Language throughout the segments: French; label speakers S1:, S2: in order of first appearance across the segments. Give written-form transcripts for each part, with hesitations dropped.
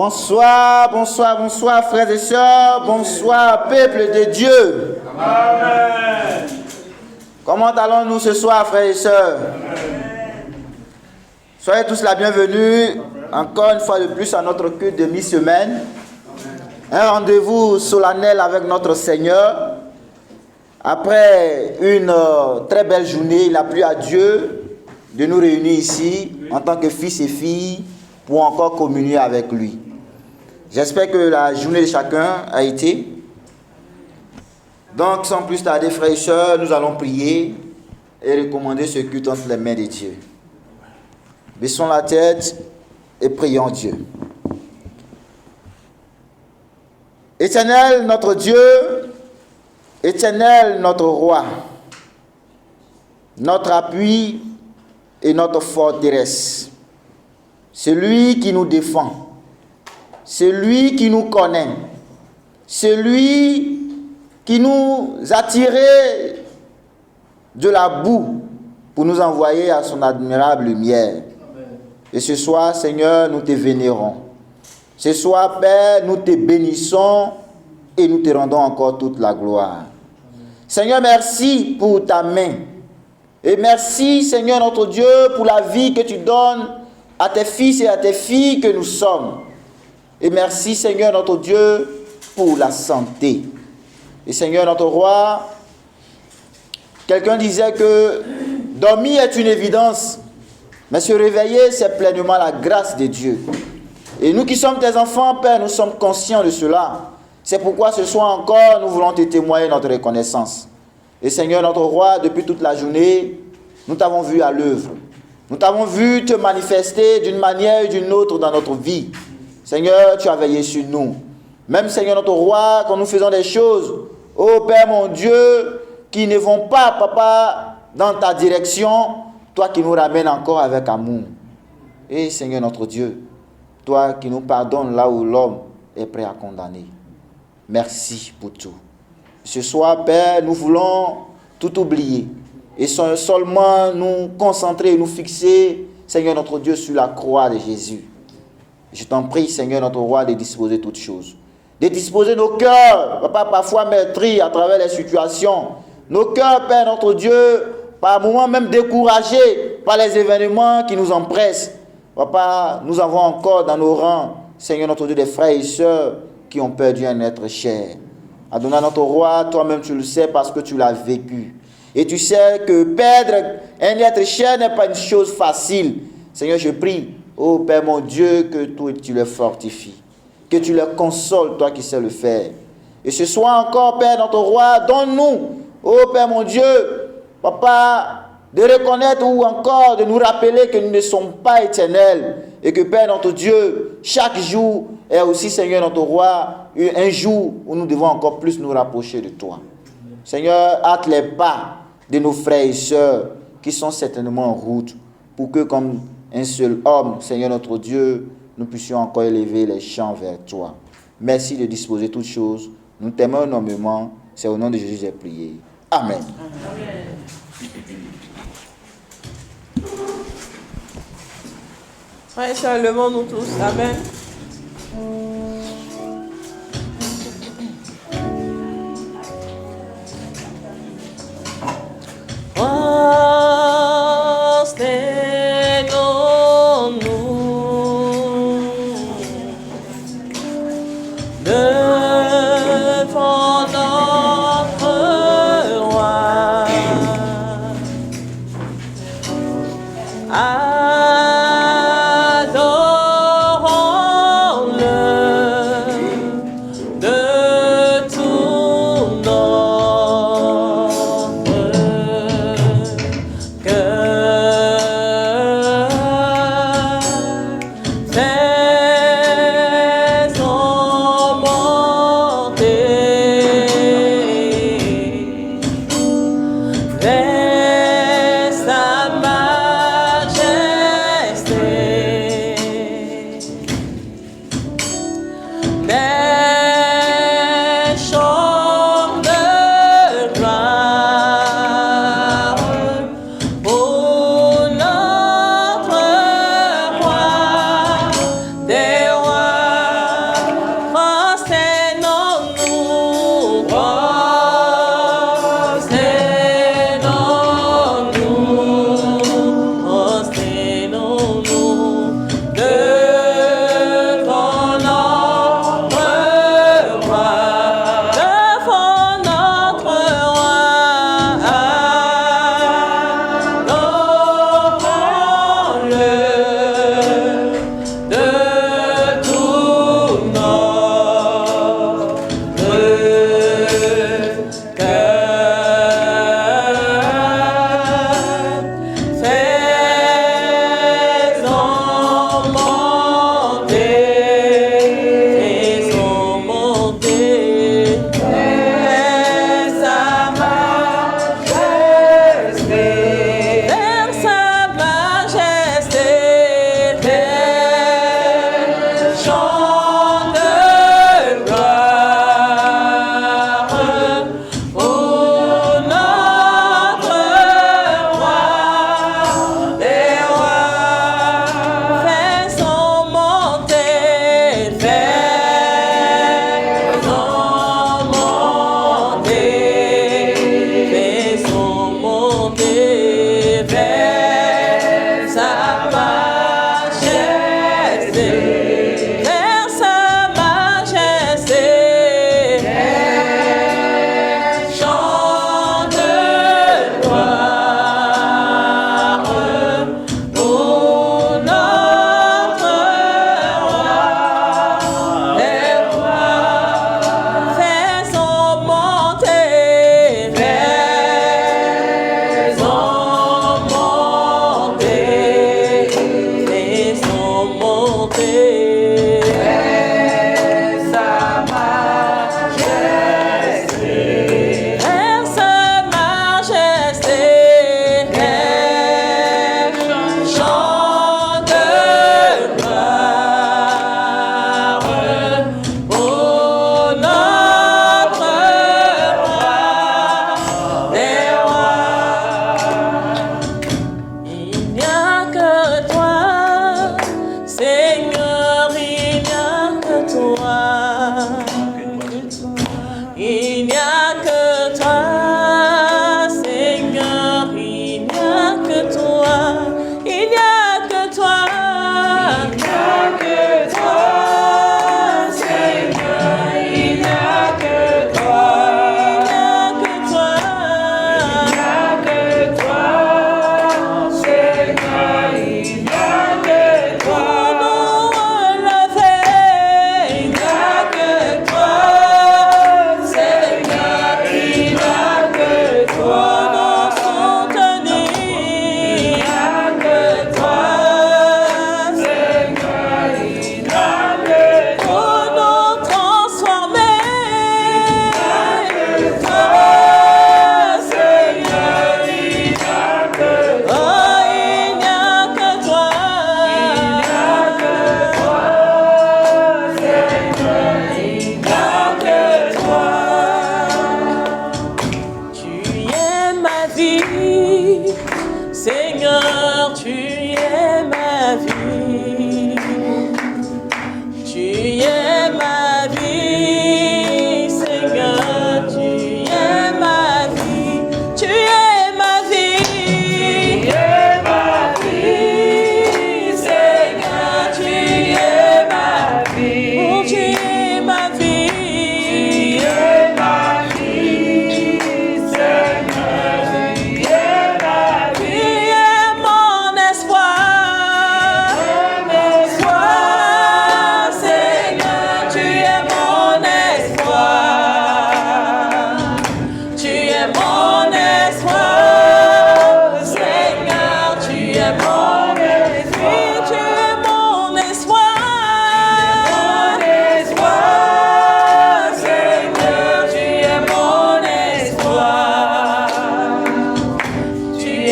S1: Bonsoir, bonsoir, bonsoir, frères et sœurs. Bonsoir, peuple de Dieu.
S2: Amen.
S1: Comment allons-nous ce soir, frères et sœurs? Soyez tous la bienvenue, encore une fois de plus, à notre culte de mi-semaine. Un rendez-vous solennel avec notre Seigneur. Après une très belle journée, il a plu à Dieu de nous réunir ici en tant que fils et filles pour encore communier avec lui. J'espère que la journée de chacun a été. Donc, sans plus tarder, frères et sœurs, nous allons prier et recommander ce culte entre les mains de Dieu. Baissons la tête et prions Dieu. Éternel notre Dieu, Éternel notre roi, notre appui et notre forteresse, celui qui nous défend, celui qui nous connaît, celui qui nous a tirés de la boue pour nous envoyer à son admirable lumière. Et ce soir, Seigneur, nous te vénérons. Ce soir, Père, nous te bénissons et nous te rendons encore toute la gloire. Seigneur, merci pour ta main. Et merci, Seigneur notre Dieu, pour la vie que tu donnes à tes fils et à tes filles que nous sommes. Et merci, Seigneur notre Dieu, pour la santé. Et Seigneur notre roi, quelqu'un disait que dormir est une évidence, mais se réveiller, c'est pleinement la grâce de Dieu. Et nous qui sommes tes enfants, Père, nous sommes conscients de cela. C'est pourquoi ce soir encore, nous voulons te témoigner notre reconnaissance. Et Seigneur notre roi, depuis toute la journée, nous t'avons vu à l'œuvre. Nous t'avons vu te manifester d'une manière ou d'une autre dans notre vie. Seigneur, tu as veillé sur nous. Même Seigneur notre roi, quand nous faisons des choses, ô Père mon Dieu, qui ne vont pas, Papa, dans ta direction, toi qui nous ramènes encore avec amour. Et Seigneur notre Dieu, toi qui nous pardonnes là où l'homme est prêt à condamner. Merci pour tout. Ce soir, Père, nous voulons tout oublier et seulement nous concentrer et nous fixer, Seigneur notre Dieu, sur la croix de Jésus. Je t'en prie, Seigneur notre roi, de disposer toutes choses. De disposer nos cœurs, Papa, parfois meurtris à travers les situations. Nos cœurs, Père notre Dieu, par moments même découragés par les événements qui nous empressent. Papa, nous avons encore dans nos rangs, Seigneur notre Dieu, des frères et sœurs qui ont perdu un être cher. Adonai notre roi, toi-même tu le sais parce que tu l'as vécu. Et tu sais que perdre un être cher n'est pas une chose facile. Seigneur, je prie, ô Père mon Dieu, que toi tu le fortifies. Que tu le consoles, toi qui sais le faire. Et ce soir encore, Père notre roi, donne-nous, ô Père mon Dieu, Papa, de reconnaître ou encore de nous rappeler que nous ne sommes pas éternels. Et que Père notre Dieu, chaque jour est aussi, Seigneur notre roi, un jour où nous devons encore plus nous rapprocher de toi. Seigneur, hâte les pas de nos frères et sœurs qui sont certainement en route pour que comme un seul homme, Seigneur notre Dieu, nous puissions encore élever les chants vers toi. Merci de disposer toutes choses. Nous t'aimons énormément. C'est au nom de Jésus que j'ai prié. Amen. Amen.
S3: Frères et sœurs, levons-nous tous. Amen.
S4: Adorons-le.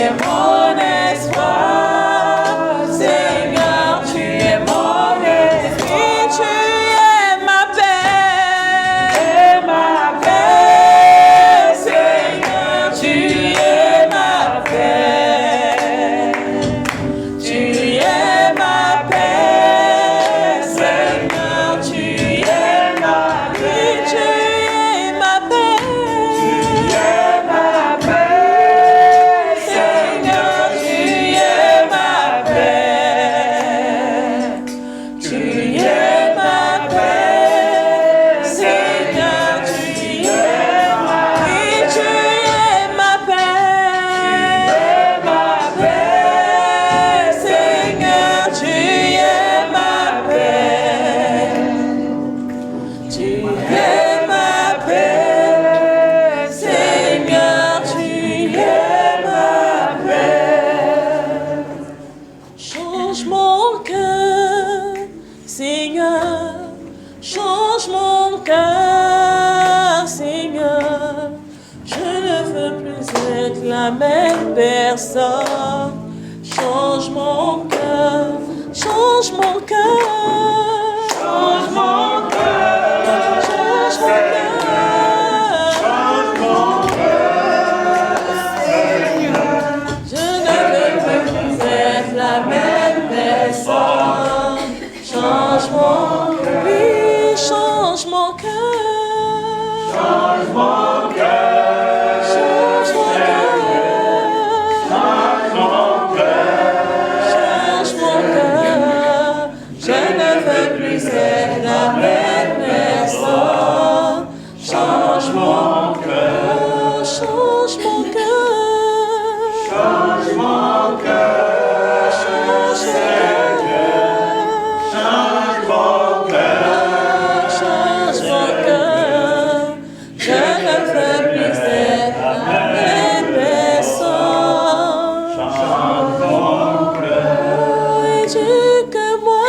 S3: es mon espoir, Seigneur, tu es mon esprit, tu es ma paix, Seigneur, tu es ma paix, tu es ma paix, Seigneur, tu es ma paix, tu es ma paix, Seigneur, tu es ma paix, tu es ma paix, Seigneur, tu es ma paix, tu es ma paix, Seigneur, tu es ma paix, tu es ma paix, Seigneur, tu es ma paix. Change mon cœur, Seigneur, change mon cœur, Seigneur. Je ne veux plus être la même personne. Change mon cœur, change mon cœur, change mon cœur, change mon cœur. Je ne veux plus être la même personne. Change mon cœur, oui, change mon cœur. Change mon cœur. Change mon cœur. Change mon cœur. Je ne veux plus être la même personne. Change mon cœur. Change mon cœur. Change mon cœur. Change mon cœur. Change mon cœur. Je ne veux plus être la même personne. Change mon cœur. Éduque-moi,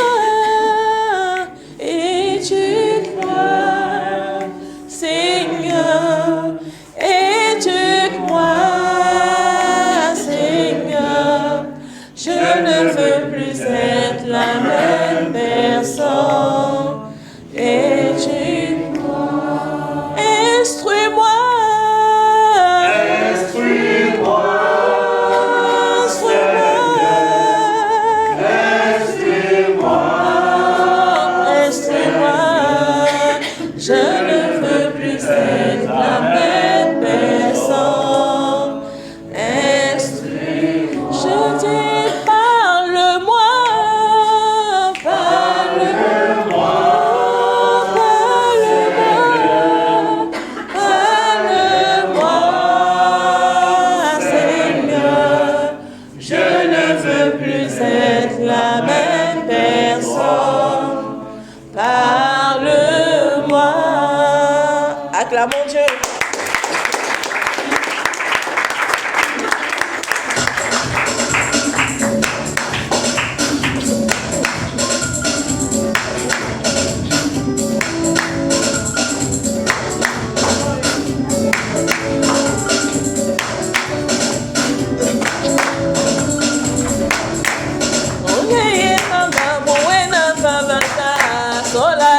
S3: éduque-moi, Seigneur. Éduque-moi, Seigneur. Je ne veux plus être la même personne. Éduque-moi, instruis-moi, instruis-moi, instruis-moi. Je ne veux plus être la même personne. Instruis-moi. Je dis, parle-moi, parle-moi, parle-moi, Seigneur. Je ne veux plus être la même personne. Parle-moi. Acclamons Dieu. Sola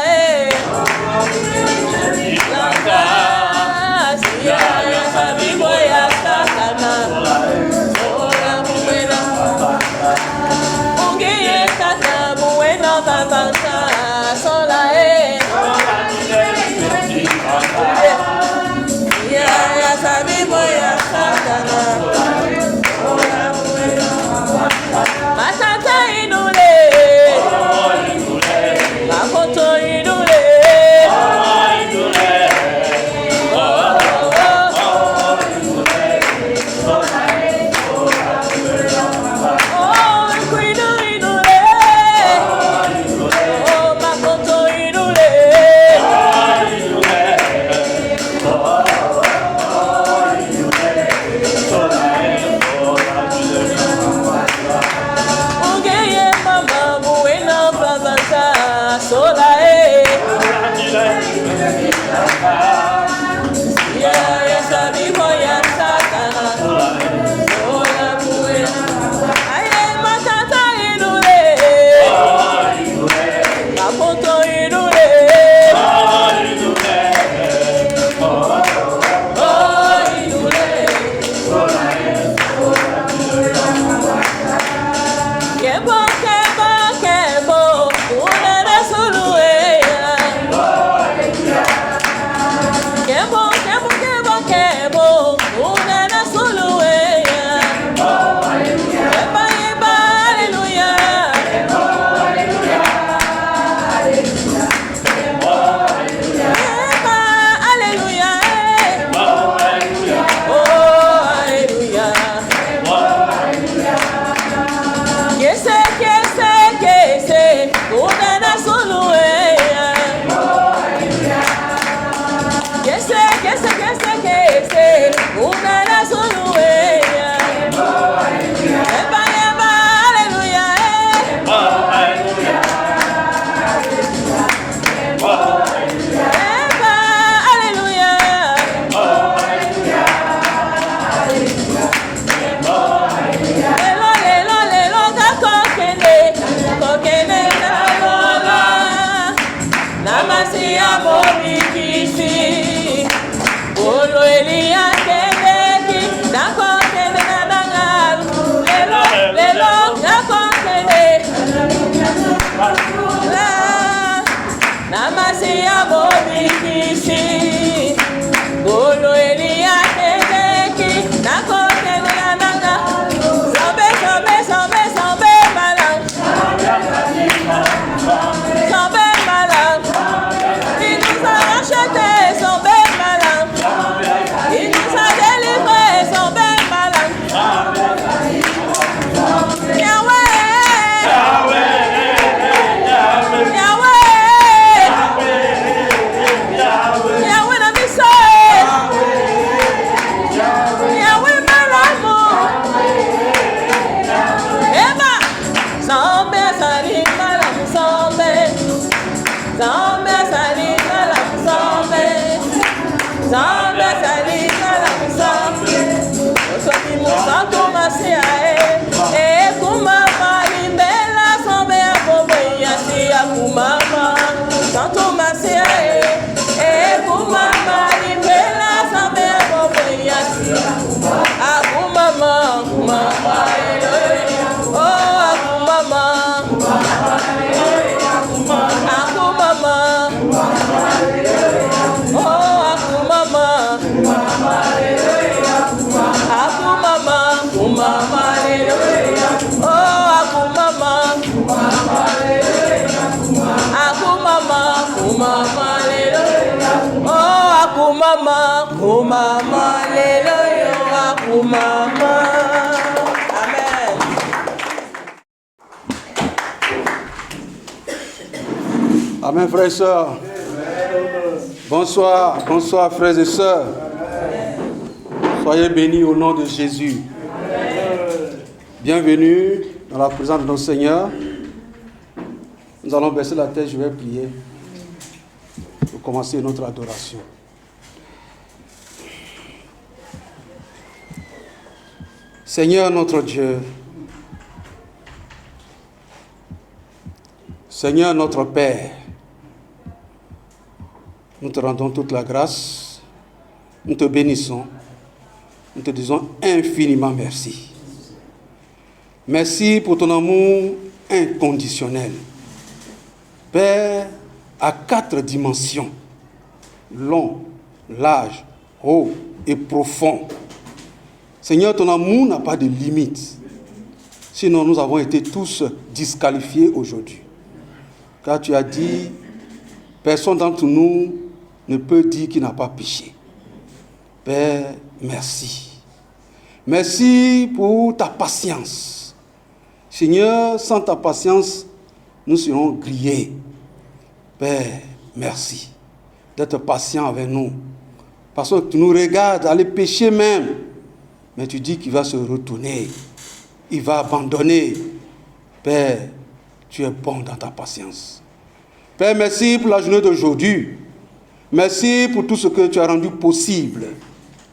S3: Elia Bobikisi. Bolo Elia Tedeki. Nakote Nanga. Sobe, sobe, sobe, sobe, malam. Sobe, malam. Il nous a rachetés, sobe, malam. Il nous a délivrés, sobe, malam. Yahweh. Yahweh na biso. Yahweh malamu. Eba. Sombe sali malamu sombe. Sombe sali malamu sombe. Sombe sali malamu sombe. Osoki musanto masia e kumama limbela sombe ya bobo yasi ya kumama. Santo masia e kumama limbela sombe ya bobo yasi. Akumama, kumama oh akumama. Akumama. Oh akumama. Akumama, kumama hallelujah. Oh akumama. Akumama, kumama hallelujah. Oh akumama, kumama hallelujah. Akumama. Amen.
S4: Amen, frères et sœurs. Bonsoir, bonsoir, frères et sœurs. Soyez bénis au nom de Jésus. Bienvenue dans la présence de notre Seigneur. Nous allons baisser la tête, je vais prier pour commencer notre adoration. Seigneur notre Dieu, Seigneur notre Père, nous te rendons toute la grâce, nous te bénissons, nous te disons infiniment merci. Merci pour ton amour inconditionnel. Père, à 4 dimensions, long, large, haut et profond. Seigneur, ton amour n'a pas de limite. Sinon, nous avons été tous disqualifiés aujourd'hui. Car tu as dit, personne d'entre nous ne peut dire qu'il n'a pas péché. Père, merci. Merci pour ta patience. Seigneur, sans ta patience, nous serons grillés. Père, merci d'être patient avec nous. Parce que tu nous regardes aller pécher même. Mais tu dis qu'il va se retourner. Il va abandonner. Père, tu es bon dans ta patience. Père, merci pour la journée d'aujourd'hui. Merci pour tout ce que tu as rendu possible.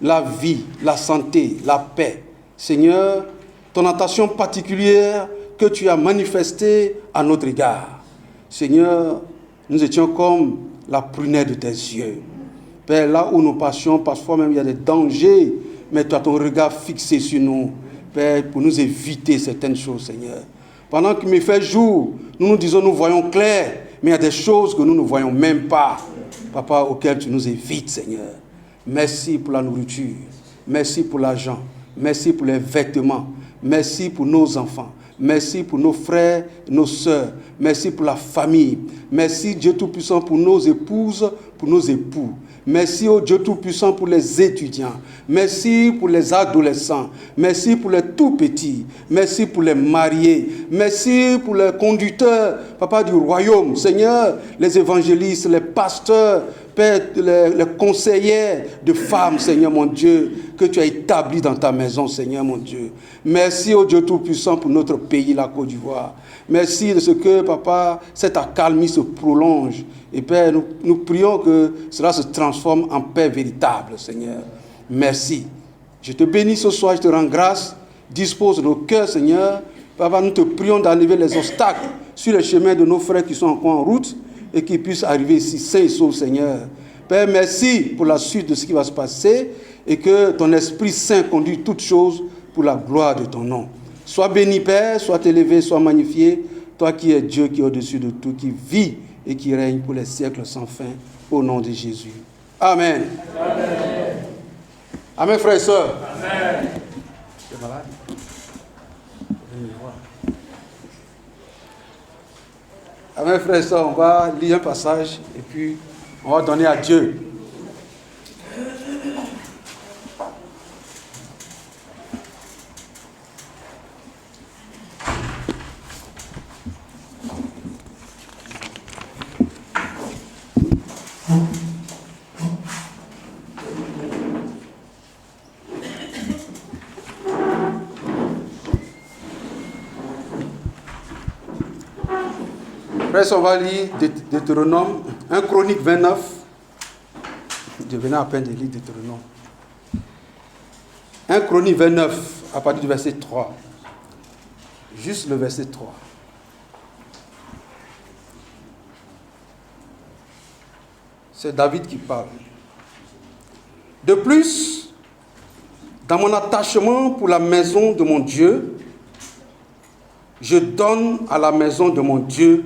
S4: La vie, la santé, la paix. Seigneur, ton attention particulière que tu as manifestée à notre égard. Seigneur, nous étions comme la prunelle de tes yeux. Père, là où nous passions, parfois même il y a des dangers, mais tu as ton regard fixé sur nous. Père, pour nous éviter certaines choses, Seigneur. Pendant qu'il me fait jour, nous nous disons, nous voyons clair, mais il y a des choses que nous ne voyons même pas. Papa, auxquelles tu nous évites, Seigneur. Merci pour la nourriture. Merci pour l'argent. Merci pour les vêtements. Merci pour nos enfants. Merci pour nos frères, nos sœurs. Merci pour la famille. Merci, Dieu Tout-Puissant, pour nos épouses, pour nos époux. Merci, oh Dieu Tout-Puissant, pour les étudiants. Merci pour les adolescents. Merci pour les tout-petits. Merci pour les mariés. Merci pour les conducteurs, Papa, du royaume. Seigneur, les évangélistes, les pasteurs, Père, les conseillers de femmes, Seigneur mon Dieu, que tu as établis dans ta maison, Seigneur mon Dieu. Merci, oh Dieu Tout-Puissant, pour notre pays, la Côte d'Ivoire. Merci de ce que, Papa, cette accalmie se prolonge. Et Père, nous prions que cela se transforme en paix véritable, Seigneur. Merci. Je te bénis ce soir, je te rends grâce. Dispose nos cœurs, Seigneur. Papa, nous te prions d'enlever les obstacles sur le chemin de nos frères qui sont encore en route et qui puissent arriver ici sains et saufs, Seigneur. Père, merci pour la suite de ce qui va se passer et que ton Esprit Saint conduise toutes choses pour la gloire de ton nom. Sois béni, Père, sois élevé, sois magnifié, toi qui es Dieu, qui est au-dessus de tout, qui vit et qui règne pour les siècles sans fin, au nom de Jésus. Amen. Amen, Amen frères et sœurs. Amen. Tu es malade? Venez me voir. Amen frères et sœurs, on va lire un passage et puis on va donner à Dieu. Après, on va lire Deutéronome, 1 Chronique 29. Je venais à peine de lire Deutéronome. 1 Chronique 29, à partir du verset 3. Juste le verset 3. C'est David qui parle. De plus, dans mon attachement pour la maison de mon Dieu, je donne à la maison de mon Dieu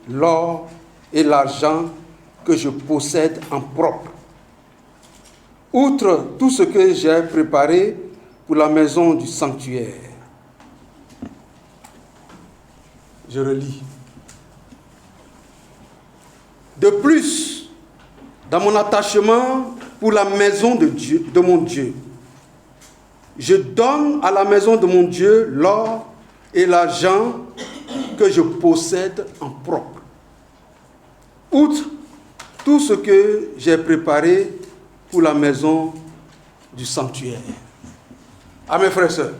S4: l'or et l'argent que je possède en propre. Outre tout ce que j'ai préparé pour la maison du sanctuaire. Je relis. De plus, dans mon attachement pour la maison de Dieu, de mon Dieu, je donne à la maison de mon Dieu l'or et l'argent que je possède en propre. Outre tout ce que j'ai préparé pour la maison du sanctuaire. Amen, frères et sœurs.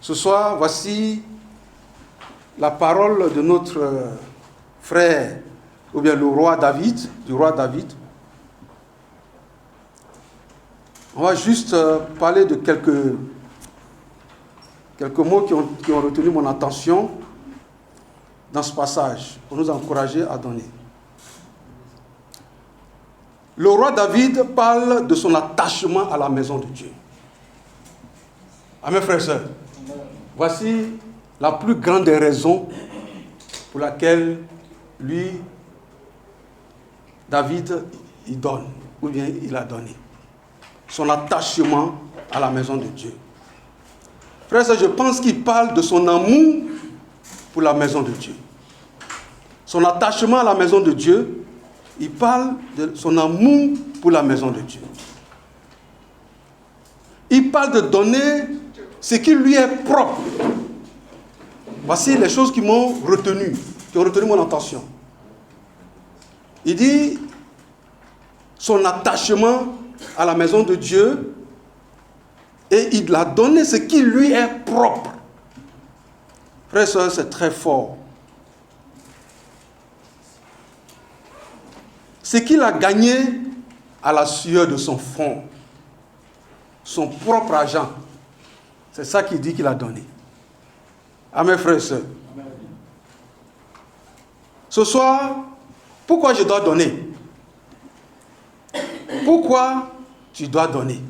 S4: Ce soir, voici la parole de notre frère, ou bien le roi David, du roi David. On va juste parler de quelques mots qui ont retenu mon attention dans ce passage, pour nous encourager à donner. Le roi David parle de son attachement à la maison de Dieu. Amen, frères et sœurs. Voici la plus grande des raisons pour laquelle lui, David, il donne, ou bien il a donné. Son attachement à la maison de Dieu. Frères et sœurs, je pense qu'il parle de son amour pour la maison de Dieu. Son attachement à la maison de Dieu, il parle de son amour pour la maison de Dieu. Il parle de donner ce qui lui est propre. Voici les choses qui m'ont retenu, qui ont retenu mon attention. Il dit son attachement à la maison de Dieu et il a donné ce qui lui est propre. Frères et sœurs, c'est très fort. Ce qu'il a gagné à la sueur de son front, son propre argent, c'est ça qu'il dit qu'il a donné. Amen, frères et sœurs. Ce soir, pourquoi je dois donner? Pourquoi tu dois donner?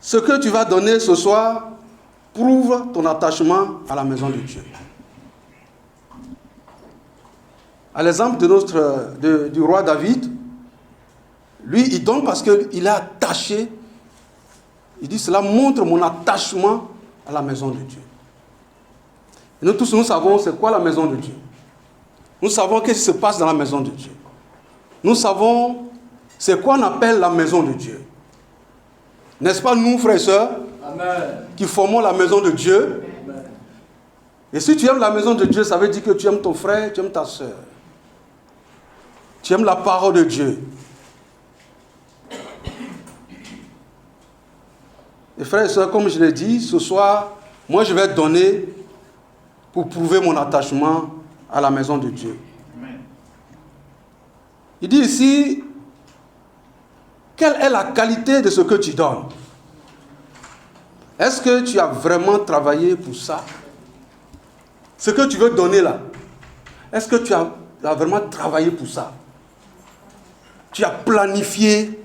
S4: Ce que tu vas donner ce soir prouve ton attachement à la maison de Dieu. À l'exemple du roi David, lui, il donne parce qu'il est attaché. Il dit, cela montre mon attachement à la maison de Dieu. Et nous tous, nous savons c'est quoi la maison de Dieu. Nous savons qu'est-ce qui se passe dans la maison de Dieu. Nous savons c'est quoi on appelle la maison de Dieu. N'est-ce pas nous, frères et sœurs, qui formons la maison de Dieu? Amen. Et si tu aimes la maison de Dieu, ça veut dire que tu aimes ton frère, tu aimes ta sœur. Tu aimes la parole de Dieu. Et frères et sœurs, comme je l'ai dit, ce soir, moi je vais donner pour prouver mon attachement à la maison de Dieu. Amen. Il dit ici, quelle est la qualité de ce que tu donnes? Est-ce que tu as vraiment travaillé pour ça? Ce que tu veux donner là, est-ce que tu as vraiment travaillé pour ça? Tu as planifié,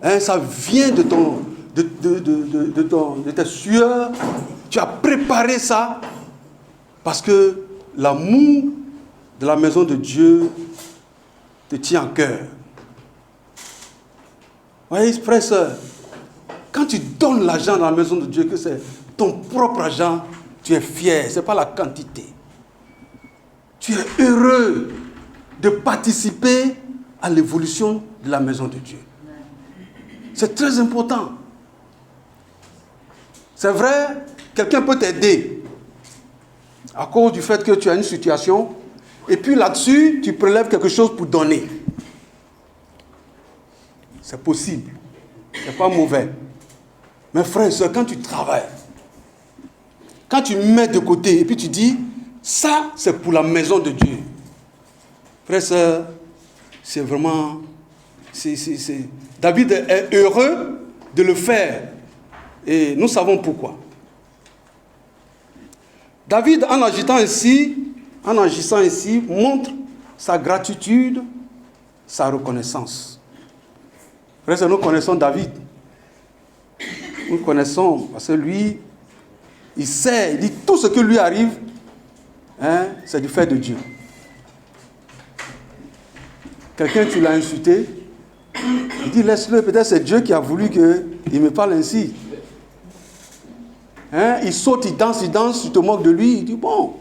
S4: hein, ça vient de tes sueurs, tu as préparé ça, parce que l'amour de la maison de Dieu te tient à cœur. Voyez, frère et soeur, quand tu donnes l'argent dans la maison de Dieu, que c'est ton propre argent, tu es fier, ce n'est pas la quantité. Tu es heureux de participer à l'évolution de la maison de Dieu. C'est très important. C'est vrai, quelqu'un peut t'aider à cause du fait que tu as une situation, et puis là-dessus, tu prélèves quelque chose pour donner. C'est possible. Ce n'est pas mauvais. Mais frère et soeur, quand tu travailles, quand tu mets de côté, et puis tu dis, ça, c'est pour la maison de Dieu. Frère et soeur, c'est vraiment... David est heureux de le faire. Et nous savons pourquoi. David, en agissant ainsi, montre sa gratitude, sa reconnaissance. Frère et sœurs, nous connaissons David. Nous connaissons, parce que lui, il sait, il dit tout ce que lui arrive, c'est du fait de Dieu. Quelqu'un, tu l'as insulté, il dit laisse-le, peut-être c'est Dieu qui a voulu qu'il me parle ainsi. Il saute, il danse, tu te moques de lui, il dit bon,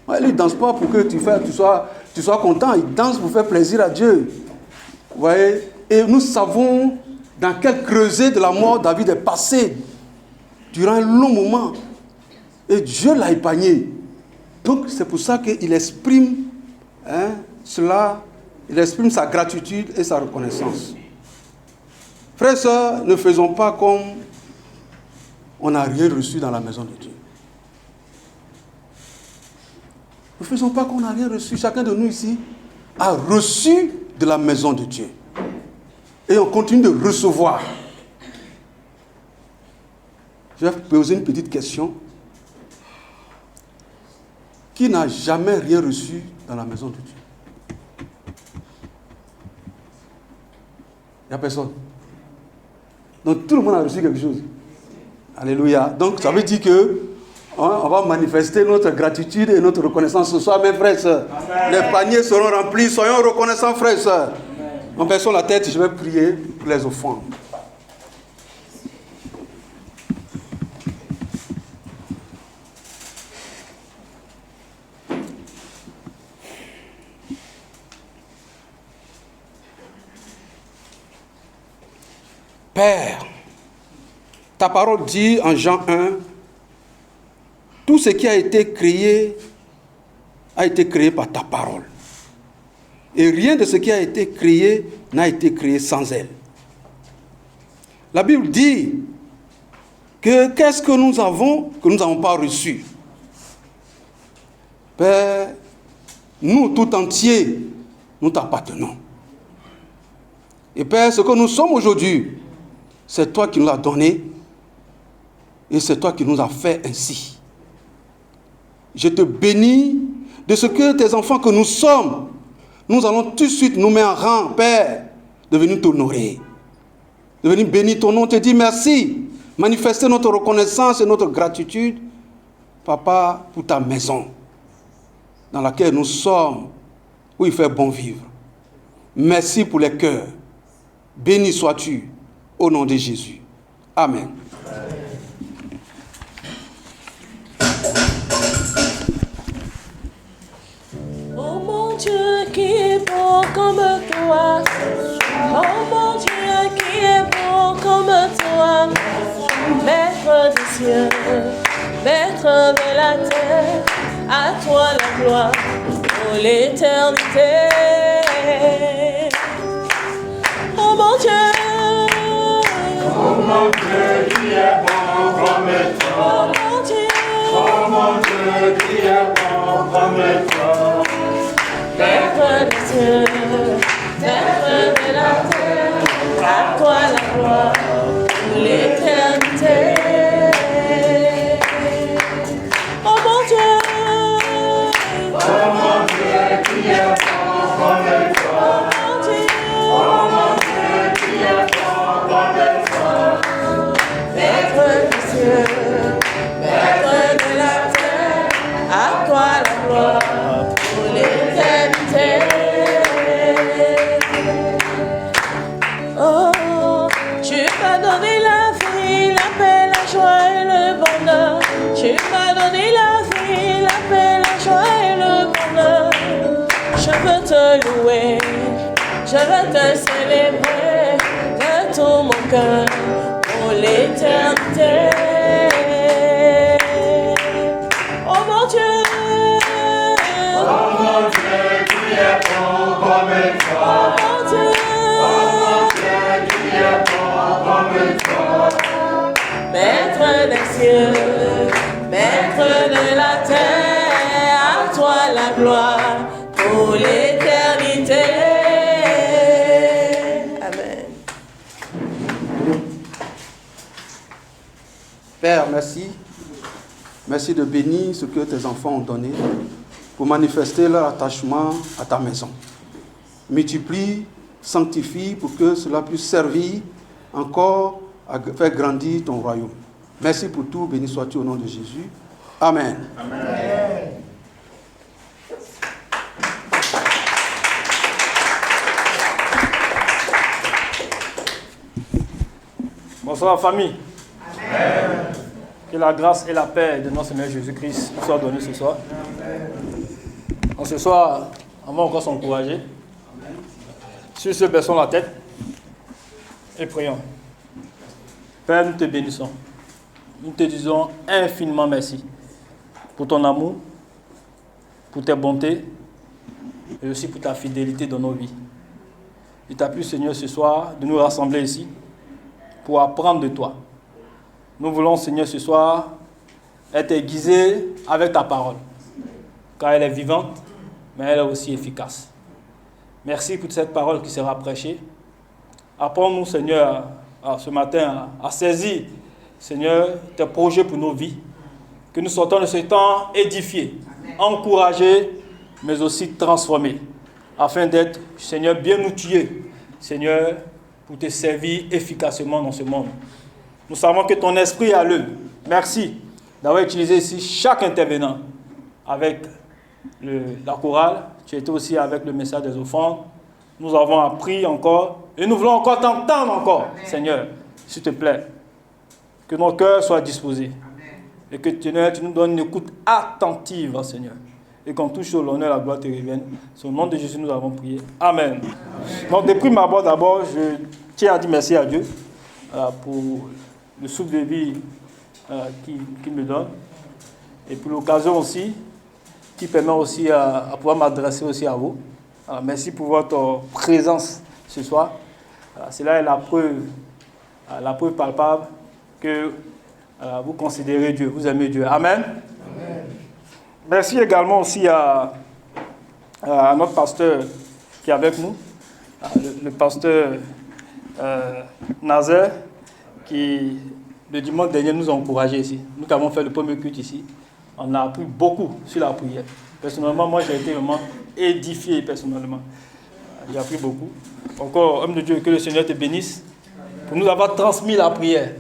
S4: il ne danse pas pour que tu sois content, il danse pour faire plaisir à Dieu. Vous voyez? Et nous savons dans quel creuset de la mort David est passé durant un long moment. Et Dieu l'a épargné. Donc c'est pour ça qu'il exprime cela, il exprime sa gratitude et sa reconnaissance. Frères et sœurs, ne faisons pas comme on n'a rien reçu dans la maison de Dieu. Ne faisons pas qu'on n'a rien reçu. Chacun de nous ici a reçu de la maison de Dieu. Et on continue de recevoir. Je vais poser une petite question. Qui n'a jamais rien reçu dans la maison de Dieu? Il n'y a personne. Donc tout le monde a reçu quelque chose. Alléluia. Donc ça veut dire que on va manifester notre gratitude et notre reconnaissance ce soir, mes frères et sœurs. Les paniers seront remplis. Soyons reconnaissants, frères et sœurs. En baissant la tête, je vais prier pour les offrandes. Père, ta parole dit en Jean 1, tout ce qui a été créé par ta parole. Et rien de ce qui a été créé n'a été créé sans elle. La Bible dit que qu'est-ce que nous avons pas reçu? Père, nous tout entiers, nous t'appartenons. Et Père, ce que nous sommes aujourd'hui, c'est toi qui nous l'as donné et c'est toi qui nous as fait ainsi. Je te bénis de ce que tes enfants que nous sommes, nous allons tout de suite nous mettre en rang, Père, de venir t'honorer, de venir bénir ton nom, te dire merci, manifester notre reconnaissance et notre gratitude, Papa, pour ta maison dans laquelle nous sommes, où il fait bon vivre. Merci pour les cœurs. Béni sois-tu au nom de Jésus. Amen.
S3: Oh mon Dieu qui est bon comme toi. Oh mon Dieu qui est bon comme toi. Maître des cieux, maître de la terre, à toi la gloire pour l'éternité. Oh mon Dieu qui est bon comme toi. Oh mon Dieu qui est bon comme toi. Maître des cieux, maître de la terre, à toi la gloire pour l'éternité. Oh mon Dieu qui est bon comme toi. Oh mon Dieu qui est bon comme toi. Maître des cieux, maître de la terre, à toi la gloire pour l'éternité. louer, je veux te célébrer de tout mon cœur pour l'éternité. Oh mon Dieu,
S2: tu es bon comme toi.
S3: oh mon Dieu,
S2: Tu es bon comme toi.
S3: Maître des cieux, Maître de la terre, à toi la gloire pour l'éternité. Amen.
S4: Père, merci. Merci de bénir ce que tes enfants ont donné pour manifester leur attachement à ta maison. Multiplie, sanctifie pour que cela puisse servir encore à faire grandir ton royaume. Merci pour tout. Béni sois-tu au nom de Jésus. Amen.
S2: Amen.
S5: Bonsoir famille. Amen. Que la grâce et la paix de notre Seigneur Jésus-Christ nous soient données ce soir. Donc ce soir, on va encore s'encourager. Sur ce, baissons la tête et prions. Père, nous te bénissons. Nous te disons infiniment merci pour ton amour, pour tes bontés et aussi pour ta fidélité dans nos vies. Il t'a plu, Seigneur, ce soir, de nous rassembler ici pour apprendre de toi. Nous voulons, Seigneur, ce soir, être aiguisés avec ta parole, car elle est vivante, mais elle est aussi efficace. Merci pour cette parole qui sera prêchée. Apprends-nous, Seigneur, ce matin, à saisir, Seigneur, tes projets pour nos vies, que nous sortons de ce temps édifiés, encouragés, mais aussi transformés, afin d'être, Seigneur, bien outillés, Seigneur, pour te servir efficacement dans ce monde. Nous savons que ton esprit est à l'œuvre. Merci d'avoir utilisé ici chaque intervenant avec la chorale. Tu étais aussi avec le message des offrandes. Nous avons appris encore et nous voulons encore t'entendre encore, Seigneur, s'il te plaît. Que nos cœurs soient disposés. Et que tu nous donnes une écoute attentive, Seigneur. Et qu'on touche au l'honneur et la gloire te revienne. Sur le nom de Jésus, nous avons prié. Amen. Donc, de prime abord, d'abord, je tiens à dire merci à Dieu pour le souffle de vie qu'il me donne. Et pour l'occasion aussi, qui permet aussi à pouvoir m'adresser aussi à vous. Merci pour votre présence ce soir. Cela est la preuve palpable que vous considérez Dieu, vous aimez Dieu. Amen. Amen. Merci également aussi à notre pasteur qui est avec nous, le pasteur Nazaire, qui le dimanche dernier nous a encouragés ici. Nous qui avons fait le premier culte ici, on a appris beaucoup sur la prière. Personnellement, moi j'ai été vraiment édifié personnellement. J'ai appris beaucoup. Encore, homme de Dieu, que le Seigneur te bénisse pour nous avoir transmis la prière.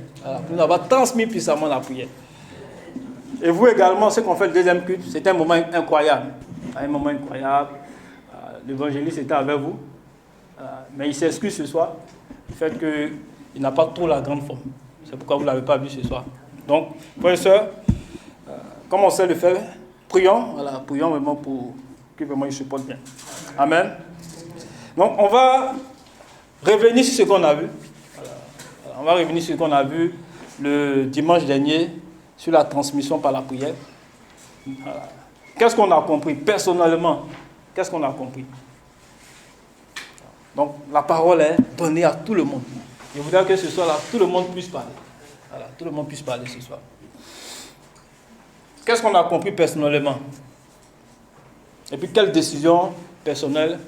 S5: Pour nous avoir transmis puissamment la prière. Et vous également, ceux qui ont fait le deuxième culte, c'était un moment incroyable. Un moment incroyable. L'évangéliste était avec vous. Mais il s'excuse ce soir du fait qu'il n'a pas trop la grande forme. C'est pourquoi vous ne l'avez pas vu ce soir. Donc, frères et sœurs, comme on sait le faire, prions. Voilà, prions vraiment pour que vraiment il se porte bien. Amen. Donc, on va revenir sur ce qu'on a vu. On va revenir sur ce qu'on a vu le dimanche dernier sur la transmission par la prière. Voilà. Qu'est-ce qu'on a compris personnellement? Qu'est-ce qu'on a compris? Donc, la parole est donnée à tout le monde. Je voudrais que ce soir-là, tout le monde puisse parler. Voilà, tout le monde puisse parler ce soir. Qu'est-ce qu'on a compris personnellement? Et puis, quelle décision personnelle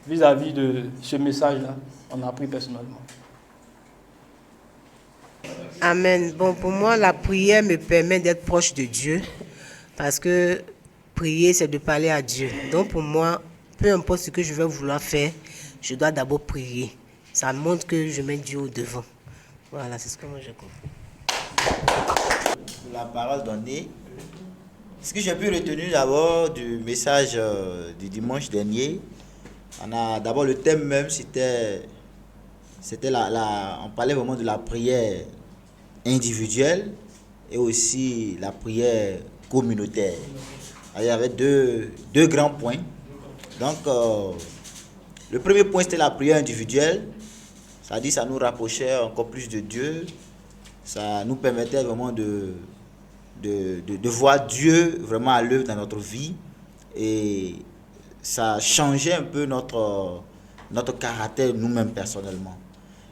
S5: vis-à-vis de ce message-là on a pris personnellement?
S6: Amen. Bon, pour moi, la prière me permet d'être proche de Dieu parce que prier, c'est de parler à Dieu. Donc, pour moi, peu importe ce que je vais vouloir faire, je dois d'abord prier. Ça montre que je mets Dieu au devant. Voilà, c'est ce que moi j'ai compris.
S1: La parole donnée. Ce que j'ai pu retenir d'abord du message du dimanche dernier, on a d'abord le thème même, c'était on parlait vraiment de la prière individuelle et aussi la prière communautaire. Il y avait deux grands points. Donc, Le premier point, c'était la prière individuelle. Ça dit, ça nous rapprochait encore plus de Dieu. Ça nous permettait vraiment de voir Dieu vraiment à l'œuvre dans notre vie. Et ça changeait un peu notre caractère nous-mêmes personnellement.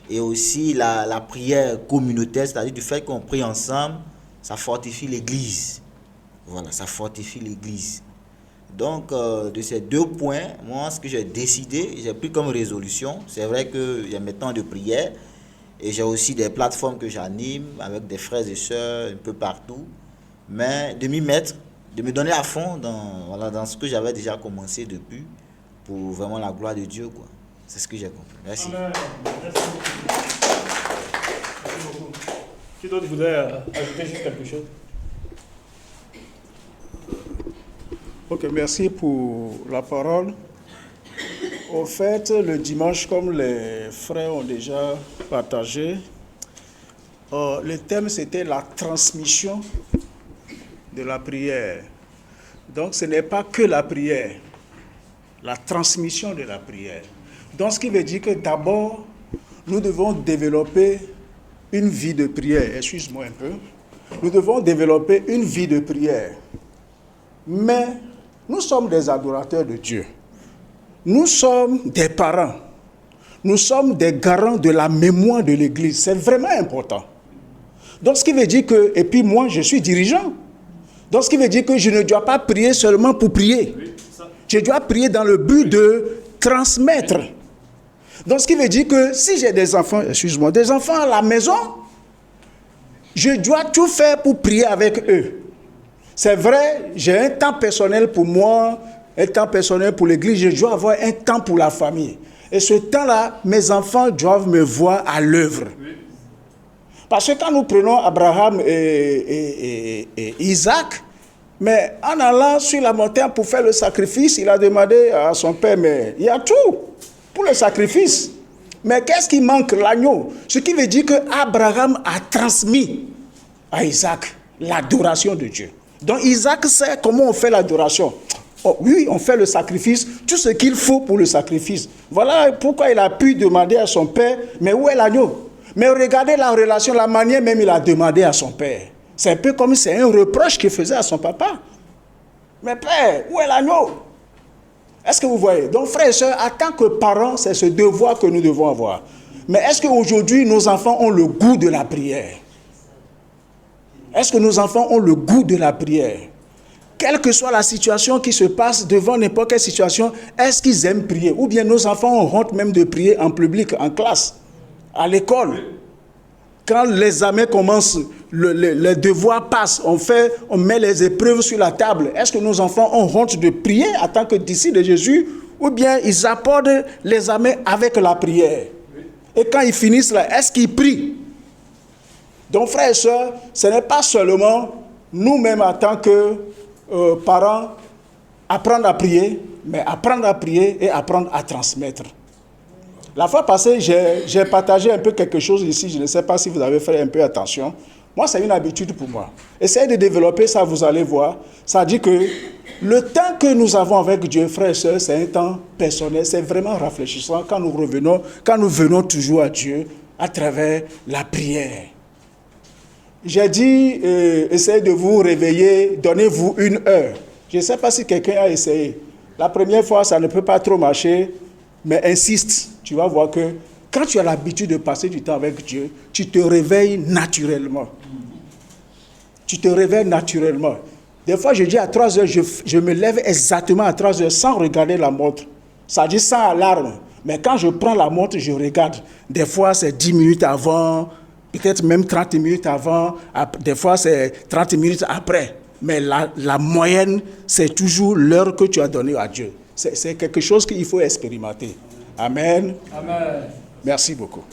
S1: Et aussi la prière communautaire, c'est-à-dire du fait qu'on prie ensemble, ça fortifie l'Église. Voilà, ça fortifie l'Église. Donc, de ces 2 points, moi, ce que j'ai décidé, j'ai pris comme résolution, c'est vrai que j'ai mes temps de prière et j'ai aussi des plateformes que j'anime avec des frères et sœurs un peu partout, mais de m'y mettre, de me donner à fond dans ce que j'avais déjà commencé depuis pour vraiment la gloire de Dieu, quoi. C'est ce que j'ai compris. Merci.
S5: Amen. Merci beaucoup. Qui d'autre voudrait ajouter juste quelque chose?
S4: Ok, merci pour la parole. Au fait, le dimanche, comme les frères ont déjà partagé, le thème c'était la transmission de la prière. Donc ce n'est pas que la prière, la transmission de la prière. Donc ce qui veut dire que d'abord, nous devons développer une vie de prière. Excuse-moi un peu. Nous devons développer une vie de prière. Mais nous sommes des adorateurs de Dieu. Nous sommes des parents. Nous sommes des garants de la mémoire de l'Église. C'est vraiment important. Donc ce qui veut dire que, et puis moi je suis dirigeant. Donc ce qui veut dire que je ne dois pas prier seulement pour prier. Je dois prier dans le but de transmettre. Donc ce qui veut dire que si j'ai des enfants, des enfants à la maison, je dois tout faire pour prier avec eux. C'est vrai, j'ai un temps personnel pour moi, un temps personnel pour l'église, je dois avoir un temps pour la famille. Et ce temps-là, mes enfants doivent me voir à l'œuvre. Parce que quand nous prenons Abraham et Isaac, mais en allant sur la montagne pour faire le sacrifice, il a demandé à son père, mais il y a tout pour le sacrifice. Mais qu'est-ce qui manque? L'agneau. Ce qui veut dire qu'Abraham a transmis à Isaac l'adoration de Dieu. Donc Isaac sait comment on fait l'adoration. Oh, oui, on fait le sacrifice, tout ce qu'il faut pour le sacrifice. Voilà pourquoi il a pu demander à son père, mais où est l'agneau? Mais regardez la relation, la manière même il a demandé à son père. C'est un peu comme c'est un reproche qu'il faisait à son papa. Mais père, où est l'agneau? Est-ce que vous voyez? Donc frères et sœurs, en tant que parents, c'est ce devoir que nous devons avoir. Mais est-ce qu'aujourd'hui, nos enfants ont le goût de la prière? Est-ce que nos enfants ont le goût de la prière? Quelle que soit la situation qui se passe devant n'importe quelle situation, est-ce qu'ils aiment prier? Ou bien nos enfants ont honte même de prier en public, en classe, à l'école. Quand les examens commencent, les devoirs passent, on met les épreuves sur la table. Est-ce que nos enfants ont honte de prier en tant que disciples de Jésus? Ou bien ils abordent l'examen avec la prière? Et quand ils finissent là, est-ce qu'ils prient? Donc frères et sœurs, ce n'est pas seulement nous-mêmes en tant que parents apprendre à prier, mais apprendre à prier et apprendre à transmettre. La fois passée, j'ai partagé un peu quelque chose ici, je ne sais pas si vous avez fait un peu attention. Moi, c'est une habitude pour moi. Essayez de développer ça, vous allez voir. Ça dit que le temps que nous avons avec Dieu, frères et sœurs, c'est un temps personnel, c'est vraiment rafraîchissant quand nous venons toujours à Dieu à travers la prière. J'ai dit, essayez de vous réveiller, donnez-vous 1 heure. Je ne sais pas si quelqu'un a essayé. La première fois, ça ne peut pas trop marcher, mais insiste. Tu vas voir que quand tu as l'habitude de passer du temps avec Dieu, tu te réveilles naturellement. Tu te réveilles naturellement. Des fois, je dis à 3 heures, je me lève exactement à 3 heures sans regarder la montre. Ça dit sans alarme. Mais quand je prends la montre, je regarde. Des fois, c'est 10 minutes avant, peut-être même 30 minutes avant. Des fois, c'est 30 minutes après. Mais la moyenne, c'est toujours l'heure que tu as donnée à Dieu. C'est quelque chose qu'il faut expérimenter. Amen.
S5: Amen.
S4: Merci beaucoup.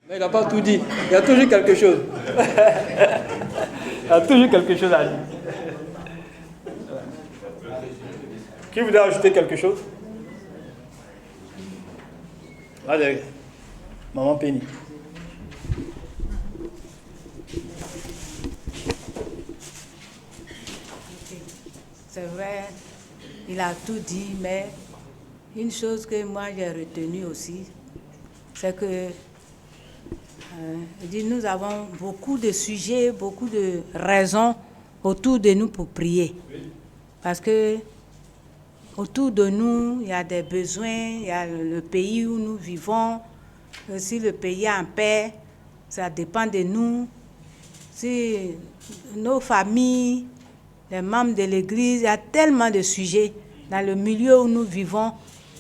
S5: Mais il n'a pas tout dit. Il y a toujours quelque chose. Il y a toujours quelque chose à dire. Qui voudrait ajouter quelque chose? Allez, maman Penny.
S6: C'est vrai,
S7: il a tout dit, mais une chose que moi j'ai retenue aussi, c'est que nous avons beaucoup de sujets, beaucoup de raisons autour de nous pour prier. Parce que autour de nous, il y a des besoins, il y a le pays où nous vivons. Si le pays est en paix, ça dépend de nous. Si nos familles, les membres de l'Église, il y a tellement de sujets dans le milieu où nous vivons.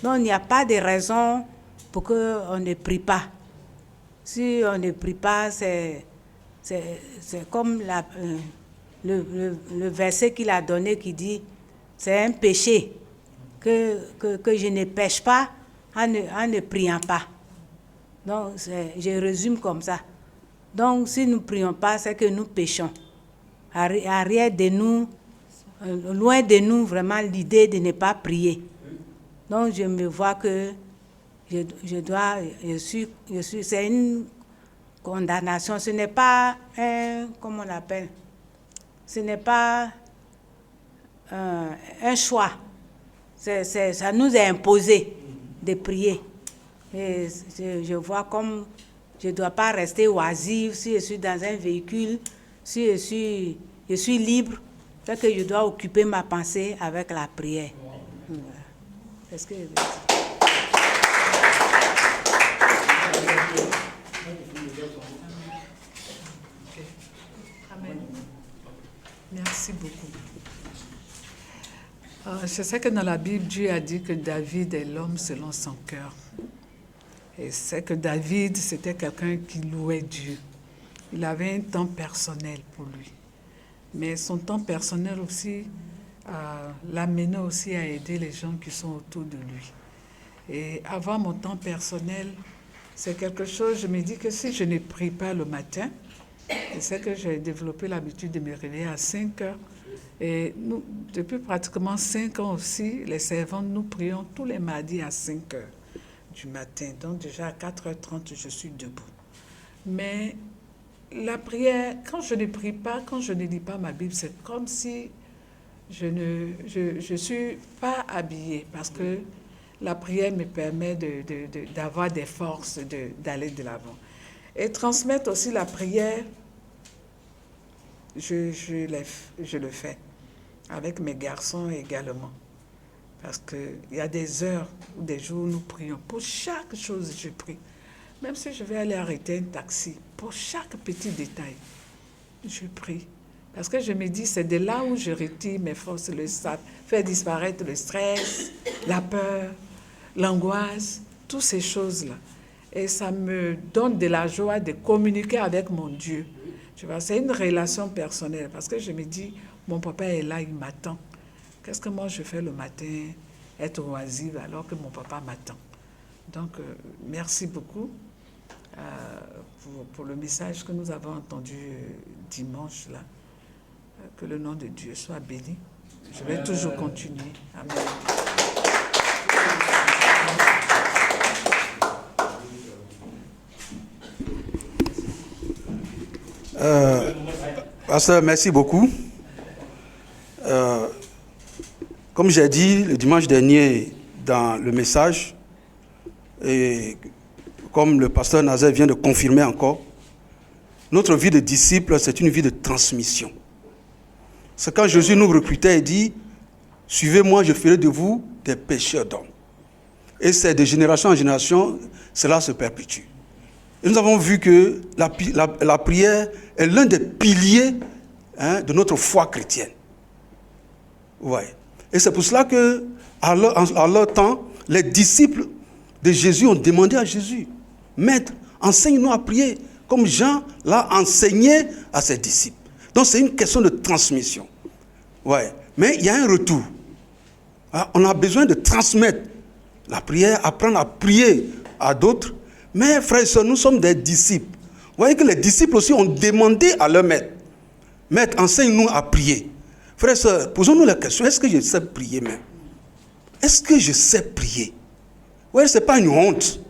S7: Donc il n'y a pas de raison pour qu'on ne prie pas. Si on ne prie pas, c'est comme le verset qu'il a donné qui dit, c'est un péché que je ne pêche pas en ne priant pas. Donc, je résume comme ça. Donc, si nous ne prions pas, c'est que nous péchons. Arrière de nous, loin de nous, vraiment l'idée de ne pas prier. Donc, je me vois que c'est une condamnation. Ce n'est pas comment on appelle? Ce n'est pas un choix. Ça nous est imposé de prier. Et je vois comme je ne dois pas rester oisive si je suis dans un véhicule, si je suis libre, c'est que je dois occuper ma pensée avec la prière. Est-ce que...
S8: Amen. Merci beaucoup. Je sais que dans la Bible, Dieu a dit que David est l'homme selon son cœur. Et c'est que David, c'était quelqu'un qui louait Dieu. Il avait un temps personnel pour lui. Mais son temps personnel aussi l'amenait aussi à aider les gens qui sont autour de lui. Et avoir mon temps personnel, c'est quelque chose, je me dis que si je ne prie pas le matin, c'est que j'ai développé l'habitude de me réveiller à 5 heures. Et nous, depuis pratiquement 5 ans aussi, les servantes, nous prions tous les mardis à 5 heures du matin. Donc déjà à 4h30, je suis debout. Mais la prière, quand je ne prie pas, quand je ne lis pas ma Bible, c'est comme si je suis pas habillée, parce que la prière me permet d'avoir des forces, d'aller de l'avant. Et transmettre aussi la prière, je le fais avec mes garçons également. Parce qu'il y a des heures ou des jours où nous prions. Pour chaque chose, je prie. Même si je vais aller arrêter un taxi, pour chaque petit détail, je prie. Parce que je me dis, c'est de là où je retire mes forces, faire disparaître le stress, la peur, l'angoisse, toutes ces choses-là. Et ça me donne de la joie de communiquer avec mon Dieu. Tu vois, c'est une relation personnelle. Parce que je me dis, mon papa est là, il m'attend. Qu'est-ce que moi je fais le matin, être oisive alors que mon papa m'attend? Donc, merci beaucoup pour le message que nous avons entendu dimanche là. Que le nom de Dieu soit béni. Je vais toujours continuer. Amen.
S4: Pasteur, merci beaucoup. Comme j'ai dit le dimanche dernier dans le message, et comme le pasteur Nazaire vient de confirmer encore, notre vie de disciple, c'est une vie de transmission. C'est quand Jésus nous recrutait et dit, « Suivez-moi, je ferai de vous des pêcheurs d'hommes. » Et c'est de génération en génération, cela se perpétue. Et nous avons vu que la prière est l'un des piliers de notre foi chrétienne. Ouais. Et c'est pour cela que, à leur temps, les disciples de Jésus ont demandé à Jésus, « Maître, enseigne-nous à prier, comme Jean l'a enseigné à ses disciples. » Donc c'est une question de transmission. Ouais. Mais il y a un retour. On a besoin de transmettre la prière, apprendre à prier à d'autres. Mais frères et sœurs, nous sommes des disciples. Vous voyez que les disciples aussi ont demandé à leur maître, « Maître, enseigne-nous à prier. » Frères et sœurs, posons-nous la question, est-ce que je sais prier même? Est-ce que je sais prier? Oui, ce n'est pas une honte.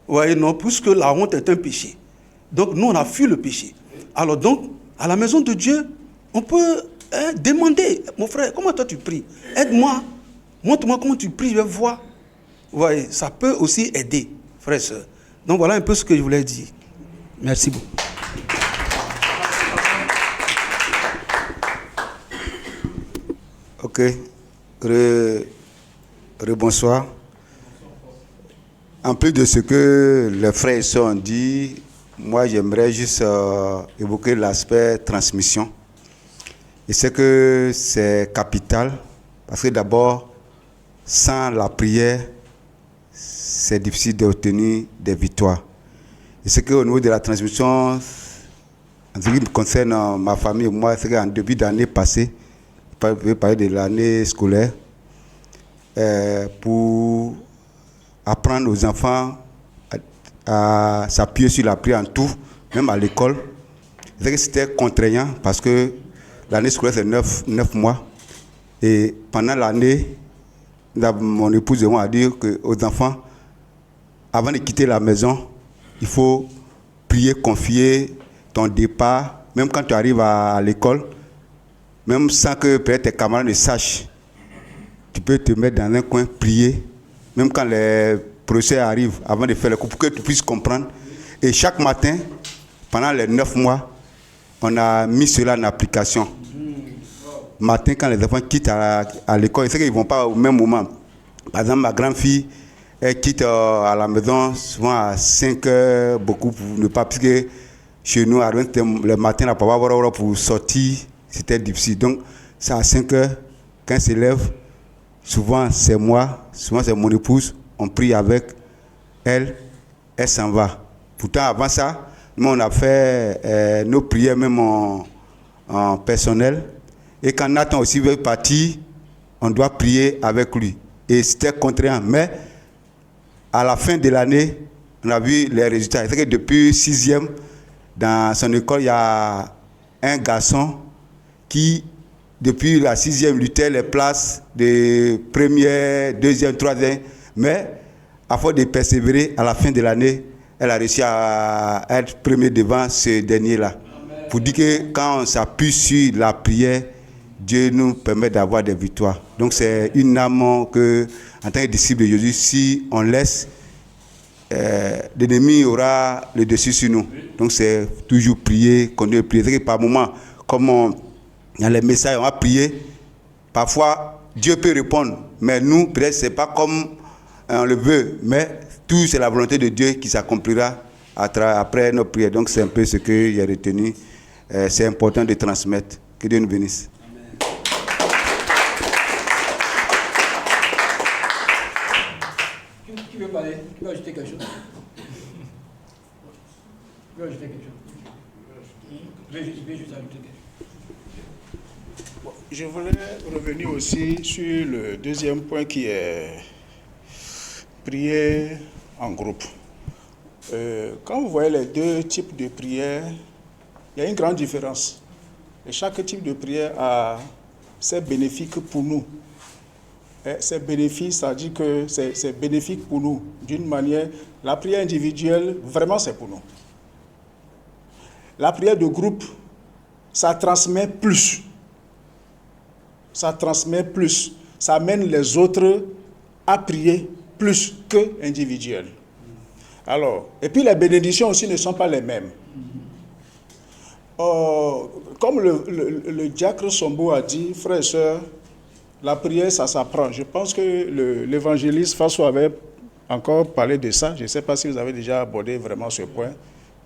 S4: Oui, non, puisque la honte est un péché. Donc, nous, on a fui le péché. Alors donc, à la maison de Dieu, on peut demander, mon frère, comment toi tu pries? Aide-moi Montre-moi comment tu pries, je vais voir. Vous voyez, ça peut aussi aider, frères et sœurs. Donc voilà un peu ce que je voulais dire. Merci beaucoup.
S9: Ok. Bonsoir. En plus de ce que les frères et sœurs ont dit, moi j'aimerais juste évoquer l'aspect transmission. Et c'est que c'est capital, parce que d'abord, sans la prière, c'est difficile d'obtenir des victoires. Et c'est qu'au niveau de la transmission, en ce qui me concerne ma famille, moi, c'est qu'en début d'année passée, je vais parler de l'année scolaire, pour apprendre aux enfants à s'appuyer sur la prière en tout, même à l'école. C'est que c'était contraignant parce que l'année scolaire c'est 9 mois. Et pendant l'année, mon épouse et moi a dit aux enfants, avant de quitter la maison, il faut prier, confier ton départ, même quand tu arrives à l'école, même sans que peut-être tes camarades ne sachent. Tu peux te mettre dans un coin, prier, même quand les professeurs arrivent, avant de faire le cours, pour que tu puisses comprendre. Et chaque matin, pendant les 9 mois, on a mis cela en application. Matin, quand les enfants quittent à l'école, c'est qu'ils ne vont pas au même moment. Par exemple, ma grande-fille, elle quitte à la maison souvent à 5 heures, beaucoup pour ne pas, parce que chez nous, le matin, la papa pour sortir, c'était difficile. Donc, c'est à 5 heures, quand elle se lève, souvent c'est moi, souvent c'est mon épouse, on prie avec elle, elle s'en va. Pourtant, avant ça, nous, on a fait nos prières même en personnel. Et quand Nathan aussi veut partir, on doit prier avec lui. Et c'était contraignant. Mais à la fin de l'année, on a vu les résultats. C'est que depuis 6e, dans son école, il y a un garçon qui, depuis la 6e, luttait les places de 1er, 2e, 3e. Mais à force de persévérer, à la fin de l'année, elle a réussi à être premier devant ce dernier-là. Pour dire que quand on s'appuie sur la prière, Dieu nous permet d'avoir des victoires. Donc c'est une âme que, en tant que disciple de Jésus, si on laisse, l'ennemi aura le dessus sur nous. Donc c'est toujours prier, continuer de prier. C'est que par moment, comme dans les messages, on va prier, parfois Dieu peut répondre, mais nous, peut-être c'est pas comme on le veut, mais tout c'est la volonté de Dieu qui s'accomplira après nos prières. Donc c'est un peu ce que j'ai retenu. C'est important de transmettre. Que Dieu nous bénisse.
S5: Qui veut parler? Qui veut ajouter quelque chose? Qui veut ajouter quelque chose? Je vais juste ajouter quelque chose.
S10: Bon, je voulais revenir aussi sur le deuxième point qui est prier en groupe. Quand vous voyez les deux types de prières, il y a une grande différence. Et chaque type de prière a ses bénéfices pour nous. Et ces bénéfices, ça dit que c'est bénéfique pour nous. D'une manière, la prière individuelle, vraiment c'est pour nous. La prière de groupe, ça transmet plus. Ça transmet plus. Ça amène les autres à prier plus que individuel. Alors, et puis les bénédictions aussi ne sont pas les mêmes. Comme le diacre Sombo a dit, frères et sœurs, la prière, ça s'apprend. Je pense que l'évangéliste François avait encore parlé de ça. Je ne sais pas si vous avez déjà abordé vraiment ce point.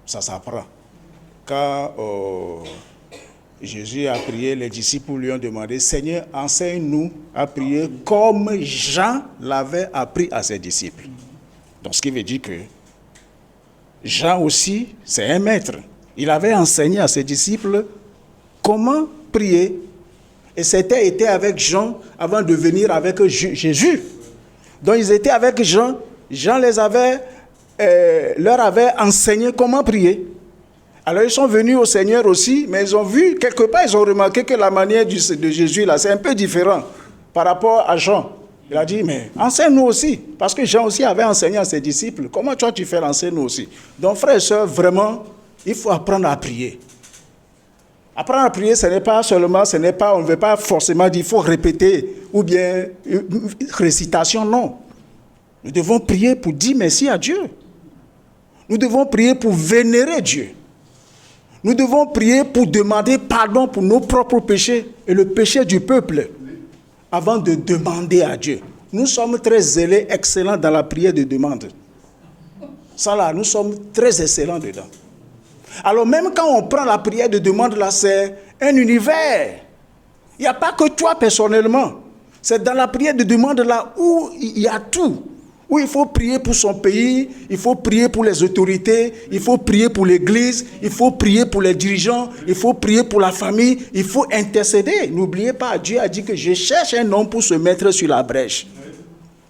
S10: Ça s'apprend. Quand Jésus a prié, les disciples lui ont demandé, Seigneur, enseigne-nous à prier comme Jean l'avait appris à ses disciples. Donc, ce qui veut dire que Jean aussi, c'est un maître. Il avait enseigné à ses disciples comment prier. Et c'était été avec Jean avant de venir avec Jésus. Donc ils étaient avec Jean. Jean leur avait enseigné comment prier. Alors ils sont venus au Seigneur aussi, mais ils ont vu, quelque part, ils ont remarqué que la manière de Jésus, là, c'est un peu différent par rapport à Jean. Il a dit, mais enseigne-nous aussi. Parce que Jean aussi avait enseigné à ses disciples. Comment toi tu fais l'enseigner nous aussi? Donc frères et sœurs, vraiment, il faut apprendre à prier. Apprendre à prier, ce n'est pas, on ne veut pas forcément dire, il faut répéter, ou bien récitation, non. Nous devons prier pour dire merci à Dieu. Nous devons prier pour vénérer Dieu. Nous devons prier pour demander pardon pour nos propres péchés et le péché du peuple, avant de demander à Dieu. Nous sommes très zélés, excellents dans la prière de demande. Ça là, nous sommes très excellents dedans. Alors même quand on prend la prière de demande là, c'est un univers. Il n'y a pas que toi personnellement. C'est dans la prière de demande là où il y a tout. Où il faut prier pour son pays, il faut prier pour les autorités, il faut prier pour l'église, il faut prier pour les dirigeants, il faut prier pour la famille, il faut intercéder. N'oubliez pas, Dieu a dit que je cherche un homme pour se mettre sur la brèche.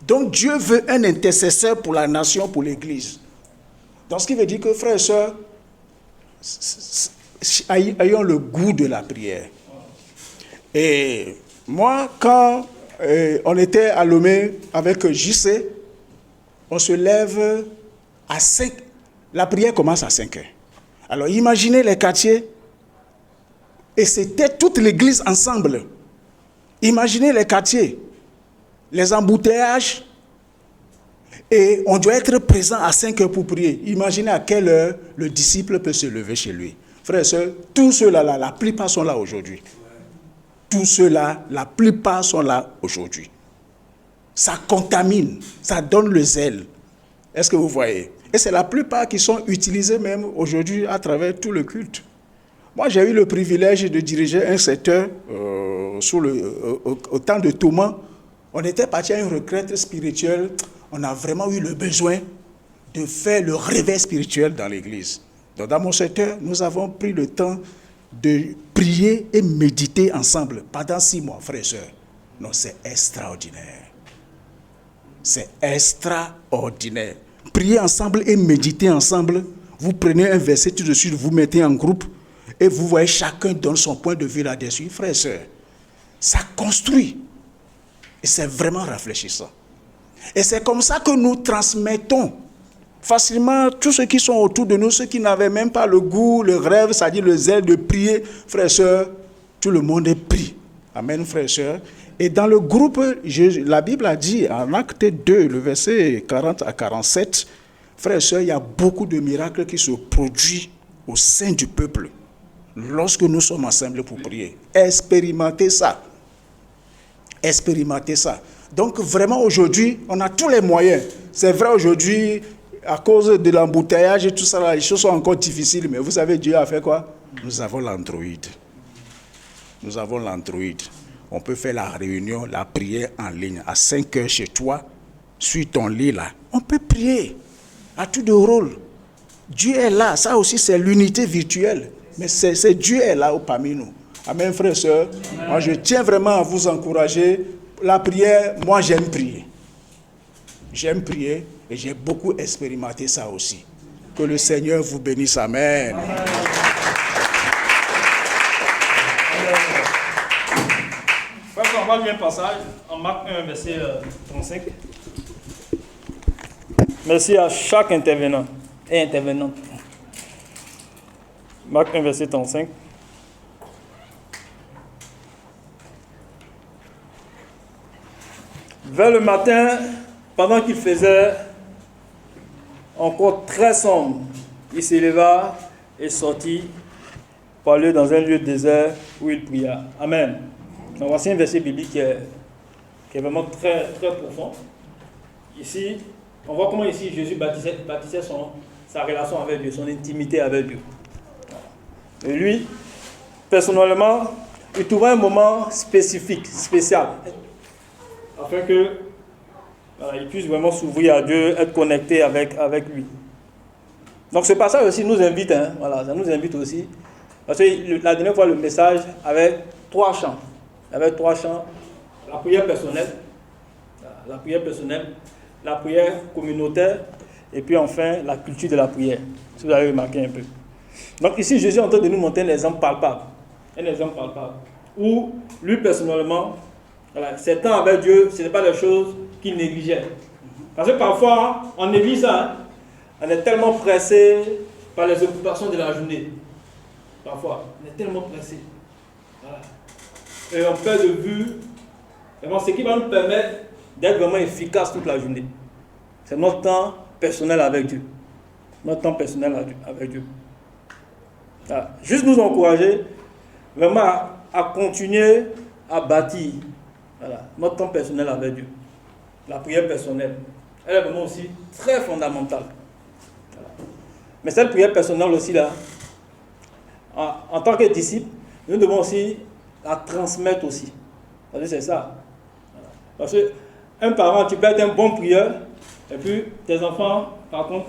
S10: Donc Dieu veut un intercesseur pour la nation, pour l'église. Donc ce qui veut dire que frères et sœurs, ayons le goût de la prière. Et moi, quand on était à Lomé avec JC, on se lève à 5. La prière commence à 5 heures. Alors imaginez les quartiers, et c'était toute l'église ensemble. Imaginez les quartiers, les embouteillages, et on doit être présent à 5 heures pour prier. Imaginez à quelle heure le disciple peut se lever chez lui. Frères et sœurs, tous ceux-là, la plupart sont là aujourd'hui. Tous ceux-là, la plupart sont là aujourd'hui. Ça contamine, ça donne le zèle. Est-ce que vous voyez? Et c'est la plupart qui sont utilisés même aujourd'hui à travers tout le culte. Moi, j'ai eu le privilège de diriger un secteur au temps de Thomas. On était parti à une retraite spirituelle. On a vraiment eu le besoin de faire le réveil spirituel dans l'église. Donc, dans mon secteur, nous avons pris le temps de prier et méditer ensemble pendant 6 mois, frères et sœurs. Non, c'est extraordinaire. C'est extraordinaire. Prier ensemble et méditer ensemble. Vous prenez un verset tout de suite, vous mettez en groupe et vous voyez chacun donne son point de vue là-dessus. Frères et sœurs, ça construit. Et c'est vraiment rafraîchissant. Et c'est comme ça que nous transmettons facilement tous ceux qui sont autour de nous, ceux qui n'avaient même pas le goût, le rêve, c'est-à-dire le zèle de prier. Frères et sœurs, tout le monde est pris. Amen, frères et sœurs. Et dans le groupe, la Bible a dit, en Acte 2, le verset 40 à 47, frères et sœurs, il y a beaucoup de miracles qui se produisent au sein du peuple lorsque nous sommes ensemble pour prier. Expérimentez ça. Expérimentez ça. Donc vraiment aujourd'hui, on a tous les moyens. C'est vrai aujourd'hui, à cause de l'embouteillage et tout ça, là, les choses sont encore difficiles. Mais vous savez, Dieu a fait quoi? Nous avons l'Android. Nous avons l'Android. On peut faire la réunion, la prière en ligne à 5 heures chez toi, sur ton lit là. On peut prier à tout de rôle. Dieu est là. Ça aussi, c'est l'unité virtuelle. Mais c'est Dieu est là parmi nous. Amen, frères et sœurs. Moi, je tiens vraiment à vous encourager. La prière, moi, j'aime prier. J'aime prier et j'ai beaucoup expérimenté ça aussi. Que le Seigneur vous bénisse. Amen.
S5: On va lire un passage en Marc 1, verset 35. Merci à chaque intervenant et intervenante. Marc 1, verset 35. Vers le matin, pendant qu'il faisait encore très sombre, il s'éleva et sortit pour aller dans un lieu désert où il pria. Amen. Donc voici un verset biblique qui est vraiment très, très profond. Ici, on voit comment ici Jésus bâtissait sa relation avec Dieu, son intimité avec Dieu. Et lui, personnellement, il trouvait un moment spécifique, spécial, afin que il puisse vraiment s'ouvrir à Dieu, être connecté avec lui. Donc ce passage aussi nous invite, ça nous invite aussi, parce que la dernière fois le message avait 3 champs. Il y avait 3 champs, la prière personnelle, la prière communautaire, et puis enfin la culture de la prière, si vous avez remarqué un peu. Donc ici, Jésus est en train de nous montrer un exemple palpable, où lui personnellement, ses temps avec Dieu, ce n'est pas des choses qu'il négligeait. Parce que parfois, on néglige ça, on est tellement pressé par les occupations de la journée. Parfois, on est tellement pressé. Voilà. Et on perd de vue. Et bon, ce qui va nous permettre d'être vraiment efficace toute la journée. C'est notre temps personnel avec Dieu. Notre temps personnel avec Dieu. Voilà. Juste nous encourager vraiment à continuer à bâtir notre temps personnel avec Dieu. La prière personnelle, elle est vraiment aussi très fondamentale. Voilà. Mais cette prière personnelle aussi, là, en tant que disciples, nous devons aussi la transmettre aussi. C'est ça. Voilà. Parce qu'un parent, tu peux être un bon prieur, et puis tes enfants, par contre,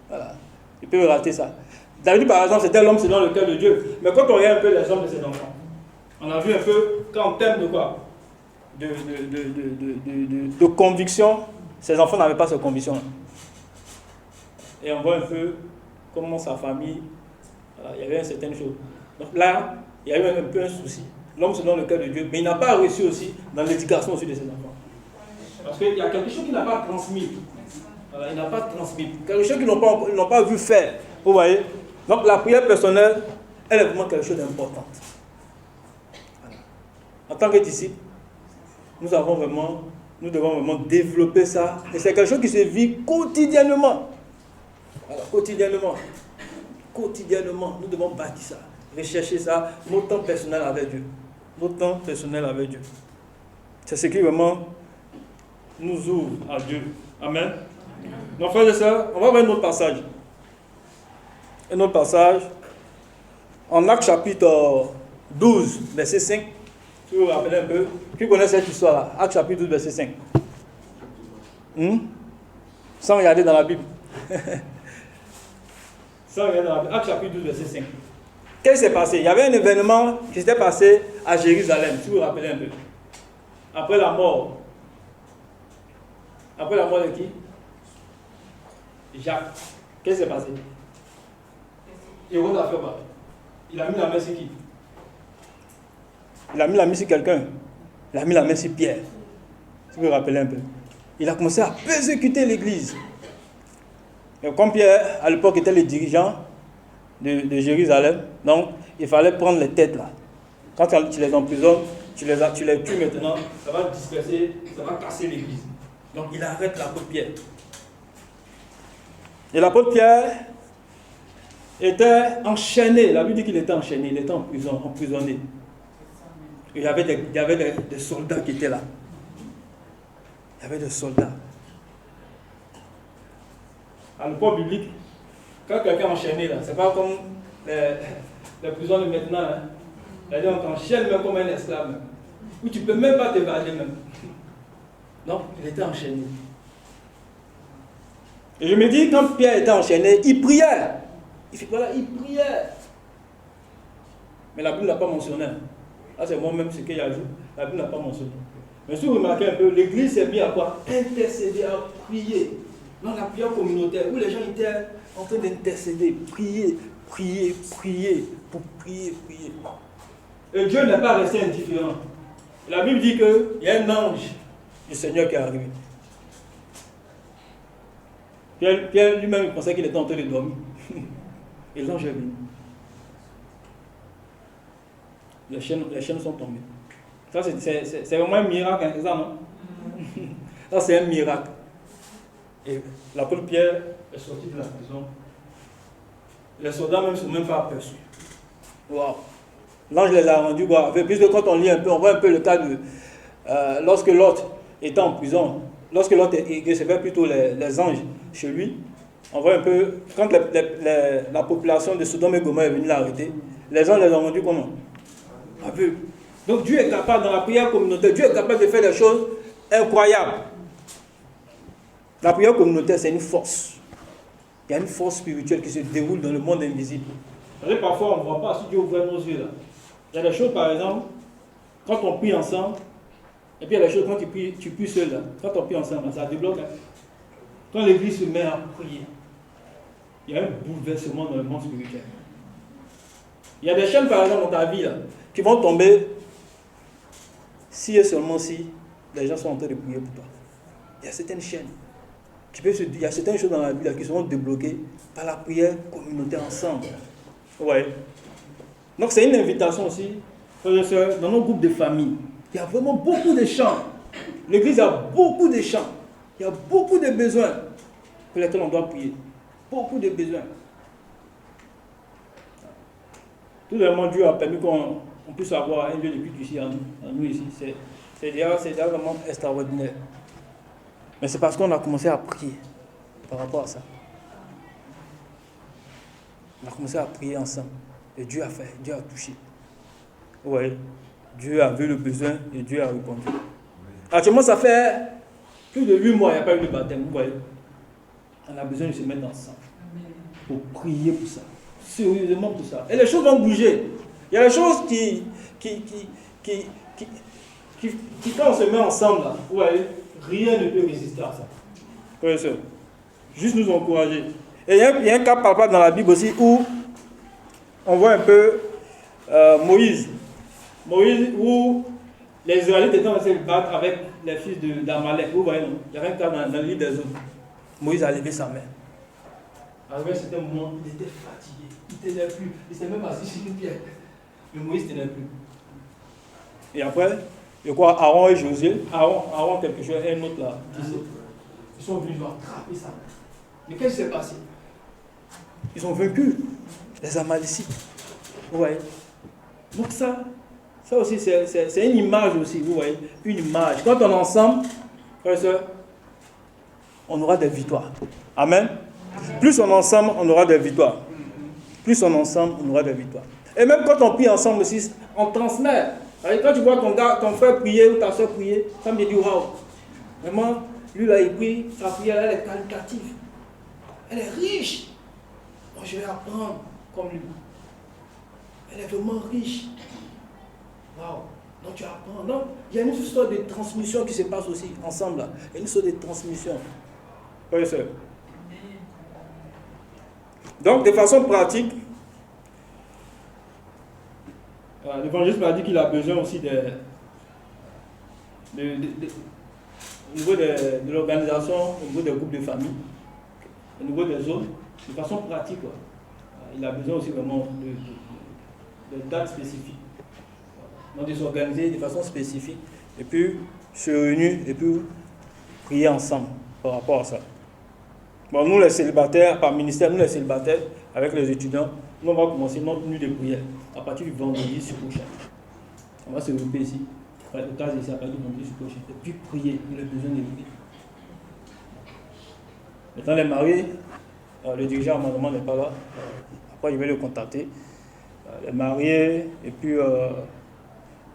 S5: voilà, ils peuvent rater ça. David, par exemple, c'était l'homme selon le cœur de Dieu. Mais quand on regarde un peu les hommes de ses enfants, on a vu un peu qu'en termes de quoi, de conviction, ses enfants n'avaient pas cette conviction-là. Et on voit un peu comment sa famille, voilà, il y avait une certaine chose. Donc là, il y a eu un peu un souci. L'homme selon le cœur de Dieu, mais il n'a pas réussi aussi dans l'éducation aussi de ses enfants. Parce qu'il y a quelque chose qu'il n'a pas transmis. Voilà, il n'a pas transmis. Quelque chose qu'ils n'ont pas vu faire. Vous voyez? Donc la prière personnelle, elle est vraiment quelque chose d'important. Voilà. En tant que disciples, nous devons vraiment développer ça. Et c'est quelque chose qui se vit quotidiennement. Voilà, quotidiennement. Quotidiennement, nous devons bâtir ça. Rechercher ça, notre temps personnel avec Dieu. Notre temps personnel avec Dieu. C'est ce qui vraiment nous ouvre à Dieu. Amen. Donc, frères et sœurs, on va voir un autre passage. Un autre passage. En Actes chapitre 12, verset 5. Si vous vous rappelez un peu. Qui connaît cette histoire-là? Actes chapitre 12, verset 5. Sans regarder dans la Bible. Sans regarder dans la Bible. Actes chapitre 12, verset 5. Qu'est-ce qui s'est passé? Il y avait un événement qui s'était passé à Jérusalem, si vous vous rappelez un peu. Après la mort. Après la mort de qui? Jacques. Qu'est-ce qui s'est passé? Hérode a fait quoi? Il a mis la main sur qui? Il a mis la main sur quelqu'un. Il a mis la main sur Pierre. Si vous vous rappelez un peu. Il a commencé à persécuter l'église. Et comme Pierre, à l'époque, était le dirigeant de Jérusalem, donc il fallait prendre les têtes là. Quand tu les emprisonnes, tu les tues maintenant, ça va disperser, ça va casser l'église. Donc il arrête l'apôtre Pierre. Et l'apôtre Pierre était enchaîné. La Bible dit qu'il était enchaîné, il était en prison, emprisonné. Il y avait des soldats qui étaient là. Il y avait des soldats. À l'époque biblique, quand quelqu'un est enchaîné, là, c'est pas comme les prisons de maintenant. Hein. C'est-à-dire on t'enchaîne même comme un esclave. Où tu ne peux même pas t'évader même. Non, il était enchaîné. Et je me dis, quand Pierre était enchaîné, il priait. Il fait voilà, il priait. Mais la Bible n'a pas mentionné. Là, c'est moi-même ce qu'il ajoute. La Bible n'a pas mentionné. Mais si vous remarquez un peu, l'église s'est mise à quoi? Intercéder, à prier. Dans la prière communautaire, où les gens étaient en train d'intercéder, prier, pour prier. Et Dieu n'est pas resté indifférent. La Bible dit qu'il y a un ange du Seigneur qui est arrivé. Pierre lui-même, il pensait qu'il était en train de dormir. Et l'ange est venu. Les chaînes sont tombées. Ça, c'est vraiment un miracle, hein, c'est ça, non? Ça, c'est un miracle. Et l'apôtre Pierre est sorti de la prison. Les soldats même ne sont même pas aperçus. Wow. L'ange les a rendus quoi. Puisque quand on lit un peu, on voit un peu le cas de lorsque Lot était en prison, lorsque Lot recevait plutôt les anges chez lui, on voit un peu, quand la population de Sodome et Gomorrhe est venue l'arrêter, les anges les ont rendus comment? Aveugles. Donc Dieu est capable, dans la prière communautaire, Dieu est capable de faire des choses incroyables. La prière communautaire, c'est une force. Il y a une force spirituelle qui se déroule dans le monde invisible. Parfois, on ne voit pas, si Dieu ouvre nos yeux là. Il y a des choses, par exemple, quand on prie ensemble, et puis il y a des choses, quand tu pries seul là, quand on prie ensemble, ça débloque. Hein. Quand l'église se met à prier, il y a un bouleversement dans le monde spirituel. Il y a des chaînes, par exemple, dans ta vie là, qui vont tomber si et seulement si les gens sont en train de prier pour toi. Il y a certaines chaînes. Il y a certaines choses dans la vie là, qui seront débloquées par la prière communautaire ensemble. Ouais. Donc c'est une invitation aussi, frères et sœurs, dans nos groupes de famille. Il y a vraiment beaucoup de chants. L'église a beaucoup de chants. Il y a beaucoup de besoins pour lesquels on doit prier. Beaucoup de besoins. Tout simplement, Dieu a permis qu'on puisse avoir un lieu de culte ici, en nous ici. C'est déjà vraiment extraordinaire. Mais c'est parce qu'on a commencé à prier par rapport à ça. On a commencé à prier ensemble. Et Dieu a fait, Dieu a touché. Vous voyez, Dieu a vu le besoin et Dieu a répondu. Actuellement, ça fait plus de 8 mois, il n'y a pas eu de baptême. Vous voyez, on a besoin de se mettre ensemble pour prier pour ça. Sérieusement pour ça. Et les choses vont bouger. Il y a des choses qui quand on se met ensemble, là, vous voyez, rien ne peut résister à ça. Frères et sœurs, juste nous encourager. Et il y a un cas palpable dans la Bible aussi où on voit un peu Moïse. Moïse, où les Israélites étaient en train de se battre avec les fils d'Amalek. Vous voyez, non? Il y avait un cas dans le livre des Hommes. Moïse a levé sa main. Arrivé à un certain moment, il était fatigué. Il ne tenait plus. Il s'est même assis sur une pierre. Mais Moïse ne tenait plus. Et après, je crois Aaron et Josué, Aaron quelque chose, et un autre là, ils sont venus attraper sa main. Mais qu'est-ce qui s'est passé? Ils ont vaincu les Amalécites. Vous voyez? Donc ça aussi, c'est une image aussi, vous voyez? Une image. Quand on est ensemble, frères et sœurs, on aura des victoires. Amen. Plus on est ensemble, on aura des victoires. Plus on est ensemble, on aura des victoires. Et même quand on prie ensemble aussi, on transmet. Quand tu vois ton frère prier ou ta soeur prier, ça me dit waouh. Vraiment, lui là, il prie, sa prière, elle est qualitative. Elle est riche. Moi, je vais apprendre comme lui. Elle est vraiment riche. Waouh. Donc tu apprends. Donc, il y a une histoire de transmission qui se passe aussi ensemble là. Il y a une histoire de transmission. Oui, sœur. Donc, de façon pratique, l'évangéliste m'a dit qu'il a besoin aussi au niveau de l'organisation, au niveau des groupes de famille, au niveau des zones, de façon pratique. Quoi. Il a besoin aussi vraiment de dates spécifiques. Donc, de s'organiser de façon spécifique et puis se réunir et puis prier ensemble par rapport à ça. Bon, nous les célibataires, par ministère, nous les célibataires, avec les étudiants, nous on va commencer notre nuit de prière à partir du vendredi prochain. On va se regrouper ici, au cas ici, à partir du vendredi prochain, et puis prier pour les besoins de l'Église. Maintenant, les mariés, le dirigeant amendement n'est pas là. Après, je vais le contacter. Les mariés, et puis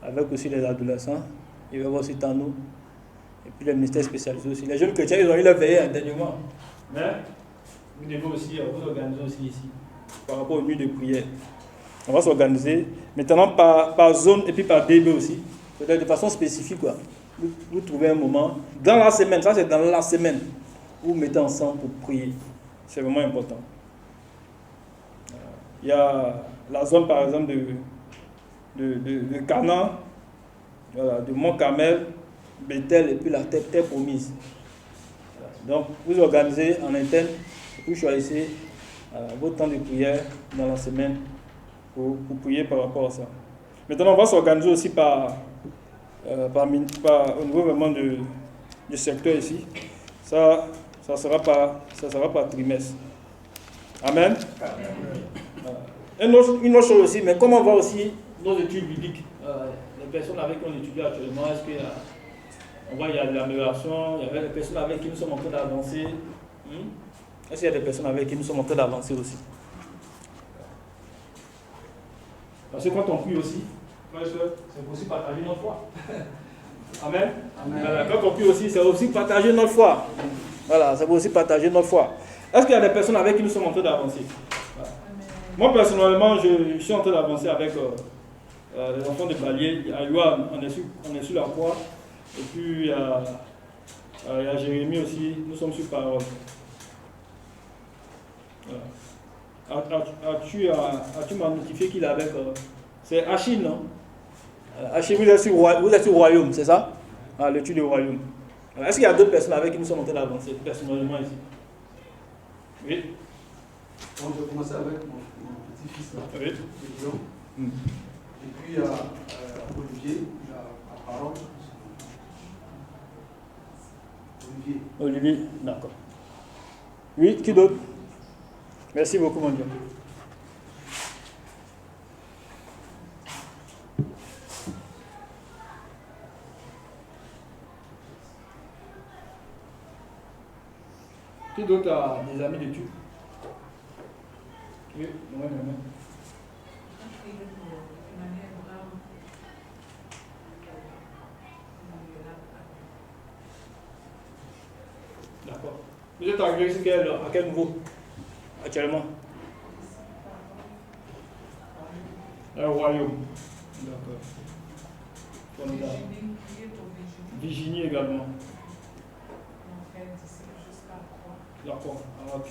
S5: avec aussi les adolescents, il va y avoir aussi Tano, et puis les ministères spécialisés aussi. Les jeunes chrétiens, ils ont eu leur veillée dernièrement. Mais vous devez aussi vous organiser aussi ici, par rapport aux nuits de prière. On va s'organiser maintenant par zone et puis par DB aussi, peut-être de façon spécifique. Quoi. Vous trouvez un moment, dans la semaine, ça c'est dans la semaine, vous mettez ensemble pour prier. C'est vraiment important. Il y a la zone par exemple de Canaan, voilà, de Mont-Carmel, Bethel et puis la terre promise. Donc, vous organisez en interne, vous choisissez votre temps de prière dans la semaine pour prier par rapport à ça. Maintenant, on va s'organiser aussi au niveau vraiment du secteur ici. Ça sera par trimestre. Amen. Une autre chose aussi, mais comment on voit aussi nos études bibliques, les personnes avec qui on étudie actuellement, est-ce qu'il y a... On voit qu'il y a de l'amélioration, il y avait des personnes avec qui nous sommes en train d'avancer. Est-ce qu'il y a des personnes avec qui nous sommes en train d'avancer aussi? Parce que quand on prie aussi, c'est aussi partager notre foi. Amen. Voilà, quand on prie aussi, c'est aussi partager notre foi. Voilà, c'est aussi partager notre foi. Est-ce qu'il y a des personnes avec qui nous sommes en train d'avancer? Voilà. Moi personnellement, je suis en train d'avancer avec les enfants de Balier. À Yoann, on est sur la croix. Et puis il y a Jérémie aussi, nous sommes sur parole. As-tu m'as notifié qu'il est avec... c'est Achille, non? Achille, vous êtes sur Royaume, c'est ça? L'étude du Royaume. Est-ce qu'il y a d'autres personnes avec qui nous sommes en train d'avancer, personnellement ici? Oui.
S4: On va commencer avec mon petit-fils là.
S5: Oui. Mm.
S4: Et puis, Olivier, il a la parole. Olivier.
S5: Olivier, d'accord. Oui, qui d'autre? Merci beaucoup, mon Dieu. Qui d'autre a des amis d'études? Oui, non. D'accord. Vous êtes arrivé à quel niveau actuellement? Un royaume. D'accord. Formidable. Virginie également. D'accord. Ah, ok.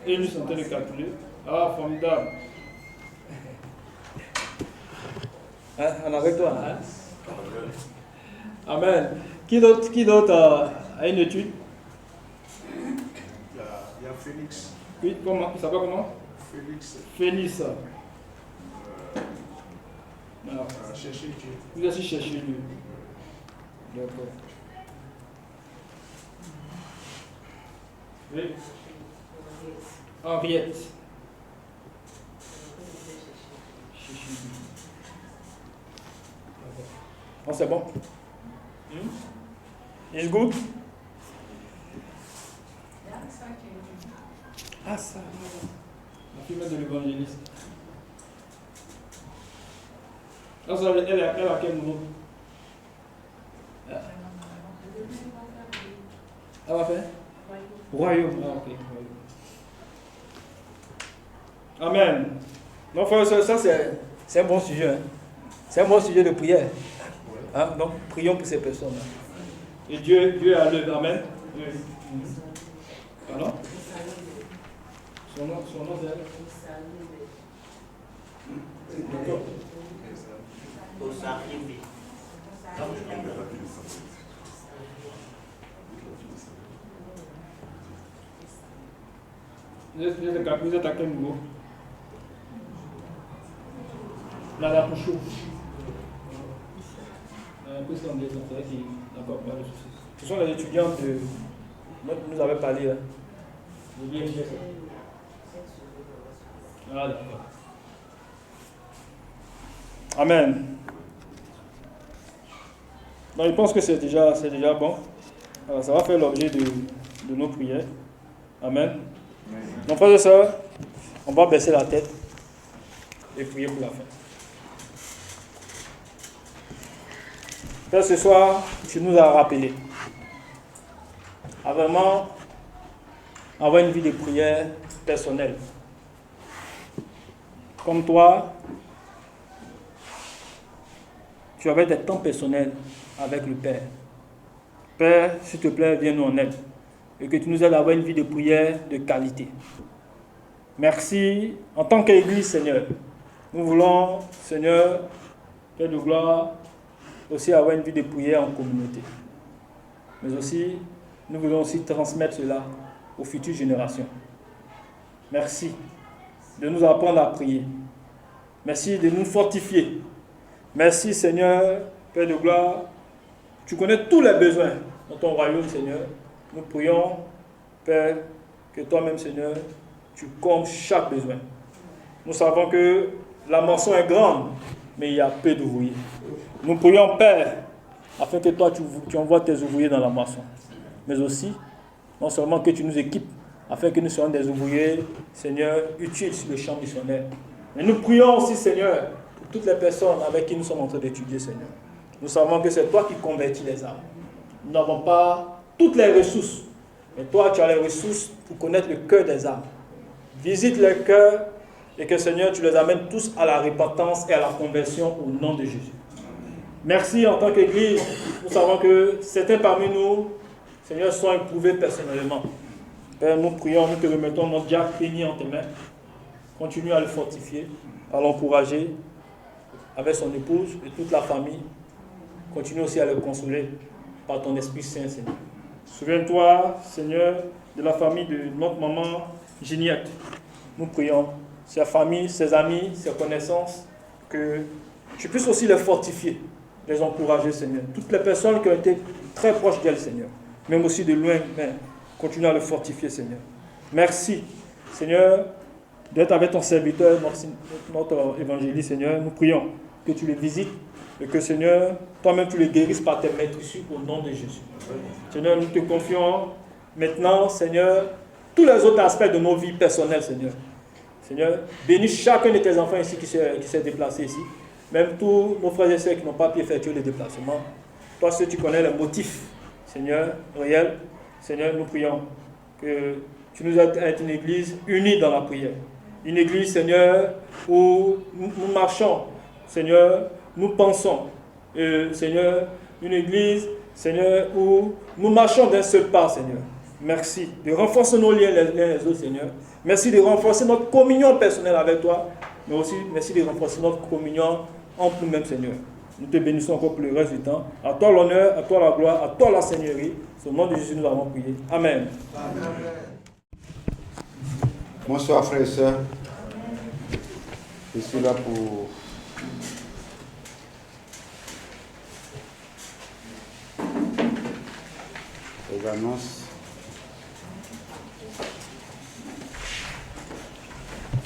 S5: Et une centaine de calculés. Ah, formidable. Hein, on avec toi, hein? Amen. Qui d'autre a une étude?
S10: Il y a Félix.
S5: Oui, comment? Il s'appelle comment? Félix. Alors,
S10: Chercher Dieu.
S5: vous aussi cherchez Dieu. D'accord. Oui. Henriette. Cherchez Dieu. D'accord. Bon, c'est bon. It's good? Ah, ça. La fille de l'évangéliste. Ah, ça, elle a quel niveau? Elle va faire? Royaume. Ah, ok. Amen. Donc, frère, ça c'est un bon sujet. Hein? C'est un bon sujet de prière. Hein? Donc, prions pour ces personnes. Et Dieu est à l'œuvre. Amen. Oui. Pardon? Son nom c'est elle? D'accord. Vous êtes à quel niveau? La Pouchou. D'accord, pas de soucis. Ce sont les étudiants de. Nous avait parlé là. Ah, d'accord. Amen. Donc, je pense que c'est déjà bon. Alors, ça va faire l'objet de nos prières. Amen. Donc, frères et sœurs, on va baisser la tête et prier pour la fin. Père, ce soir, tu nous as rappelé à vraiment avoir une vie de prière personnelle. Comme toi, tu avais des temps personnels avec le Père. Père, s'il te plaît, viens-nous en aide. Et que tu nous aides à avoir une vie de prière de qualité. Merci. En tant qu'Église, Seigneur, nous voulons, Seigneur, Père de gloire, aussi avoir une vie de prière en communauté. Mais aussi, nous voulons aussi transmettre cela aux futures générations. Merci de nous apprendre à prier. Merci de nous fortifier. Merci, Seigneur, Père de gloire. Tu connais tous les besoins dans ton royaume, Seigneur. Nous prions, Père, que toi-même, Seigneur, tu combles chaque besoin. Nous savons que la moisson est grande, mais il y a peu d'ouvriers. Nous prions, Père, afin que toi, tu envoies tes ouvriers dans la moisson. Mais aussi, non seulement que tu nous équipes, afin que nous soyons des ouvriers, Seigneur, utiles sur le champ missionnaire. Mais nous prions aussi, Seigneur, pour toutes les personnes avec qui nous sommes en train d'étudier, Seigneur. Nous savons que c'est toi qui convertis les âmes. Nous n'avons pas toutes les ressources, mais toi, tu as les ressources pour connaître le cœur des âmes. Visite les cœurs et que, Seigneur, tu les amènes tous à la repentance et à la conversion au nom de Jésus. Merci en tant qu'Église. Nous savons que certains parmi nous, Seigneur, sont éprouvés personnellement. Père, nous prions, nous te remettons notre diacre béni en tes mains. Continue à le fortifier, à l'encourager avec son épouse et toute la famille. Continue aussi à le consoler par ton Esprit Saint, Seigneur. Souviens-toi, Seigneur, de la famille de notre maman Giniette. nous prions, ses familles, ses amis, ses connaissances, que tu puisses aussi les fortifier, les encourager, Seigneur. Toutes les personnes qui ont été très proches d'elle, Seigneur, même aussi de loin, mais continue à le fortifier, Seigneur. Merci, Seigneur, d'être avec ton serviteur, notre évangéliste, Seigneur. Nous prions que tu les visites et que, Seigneur, toi-même tu les guérisses par tes maîtres ici au nom de Jésus. Seigneur, nous te confions maintenant, Seigneur, tous les autres aspects de nos vies personnelles, Seigneur. Seigneur, bénis chacun de tes enfants ici qui s'est déplacé ici. Même tous nos frères et sœurs qui n'ont pas pu effectuer le déplacement. Toi, seul, tu connais les motifs, Seigneur, réels. Seigneur, nous prions que tu nous aides à être une église unie dans la prière. Une église, Seigneur, où nous marchons, Seigneur, nous pensons. Seigneur, une église, Seigneur, où nous marchons d'un seul pas, Seigneur. Merci de renforcer nos liens les uns les autres, Seigneur. Merci de renforcer notre communion personnelle avec toi, mais aussi merci de renforcer notre communion entre nous-mêmes, Seigneur. Nous te bénissons encore pour le reste du temps. À toi l'honneur, à toi la gloire, à toi la Seigneurie. Au nom de Jésus, nous avons prié. Amen.
S9: Bonsoir frères et sœurs. Je suis là pour les annonces.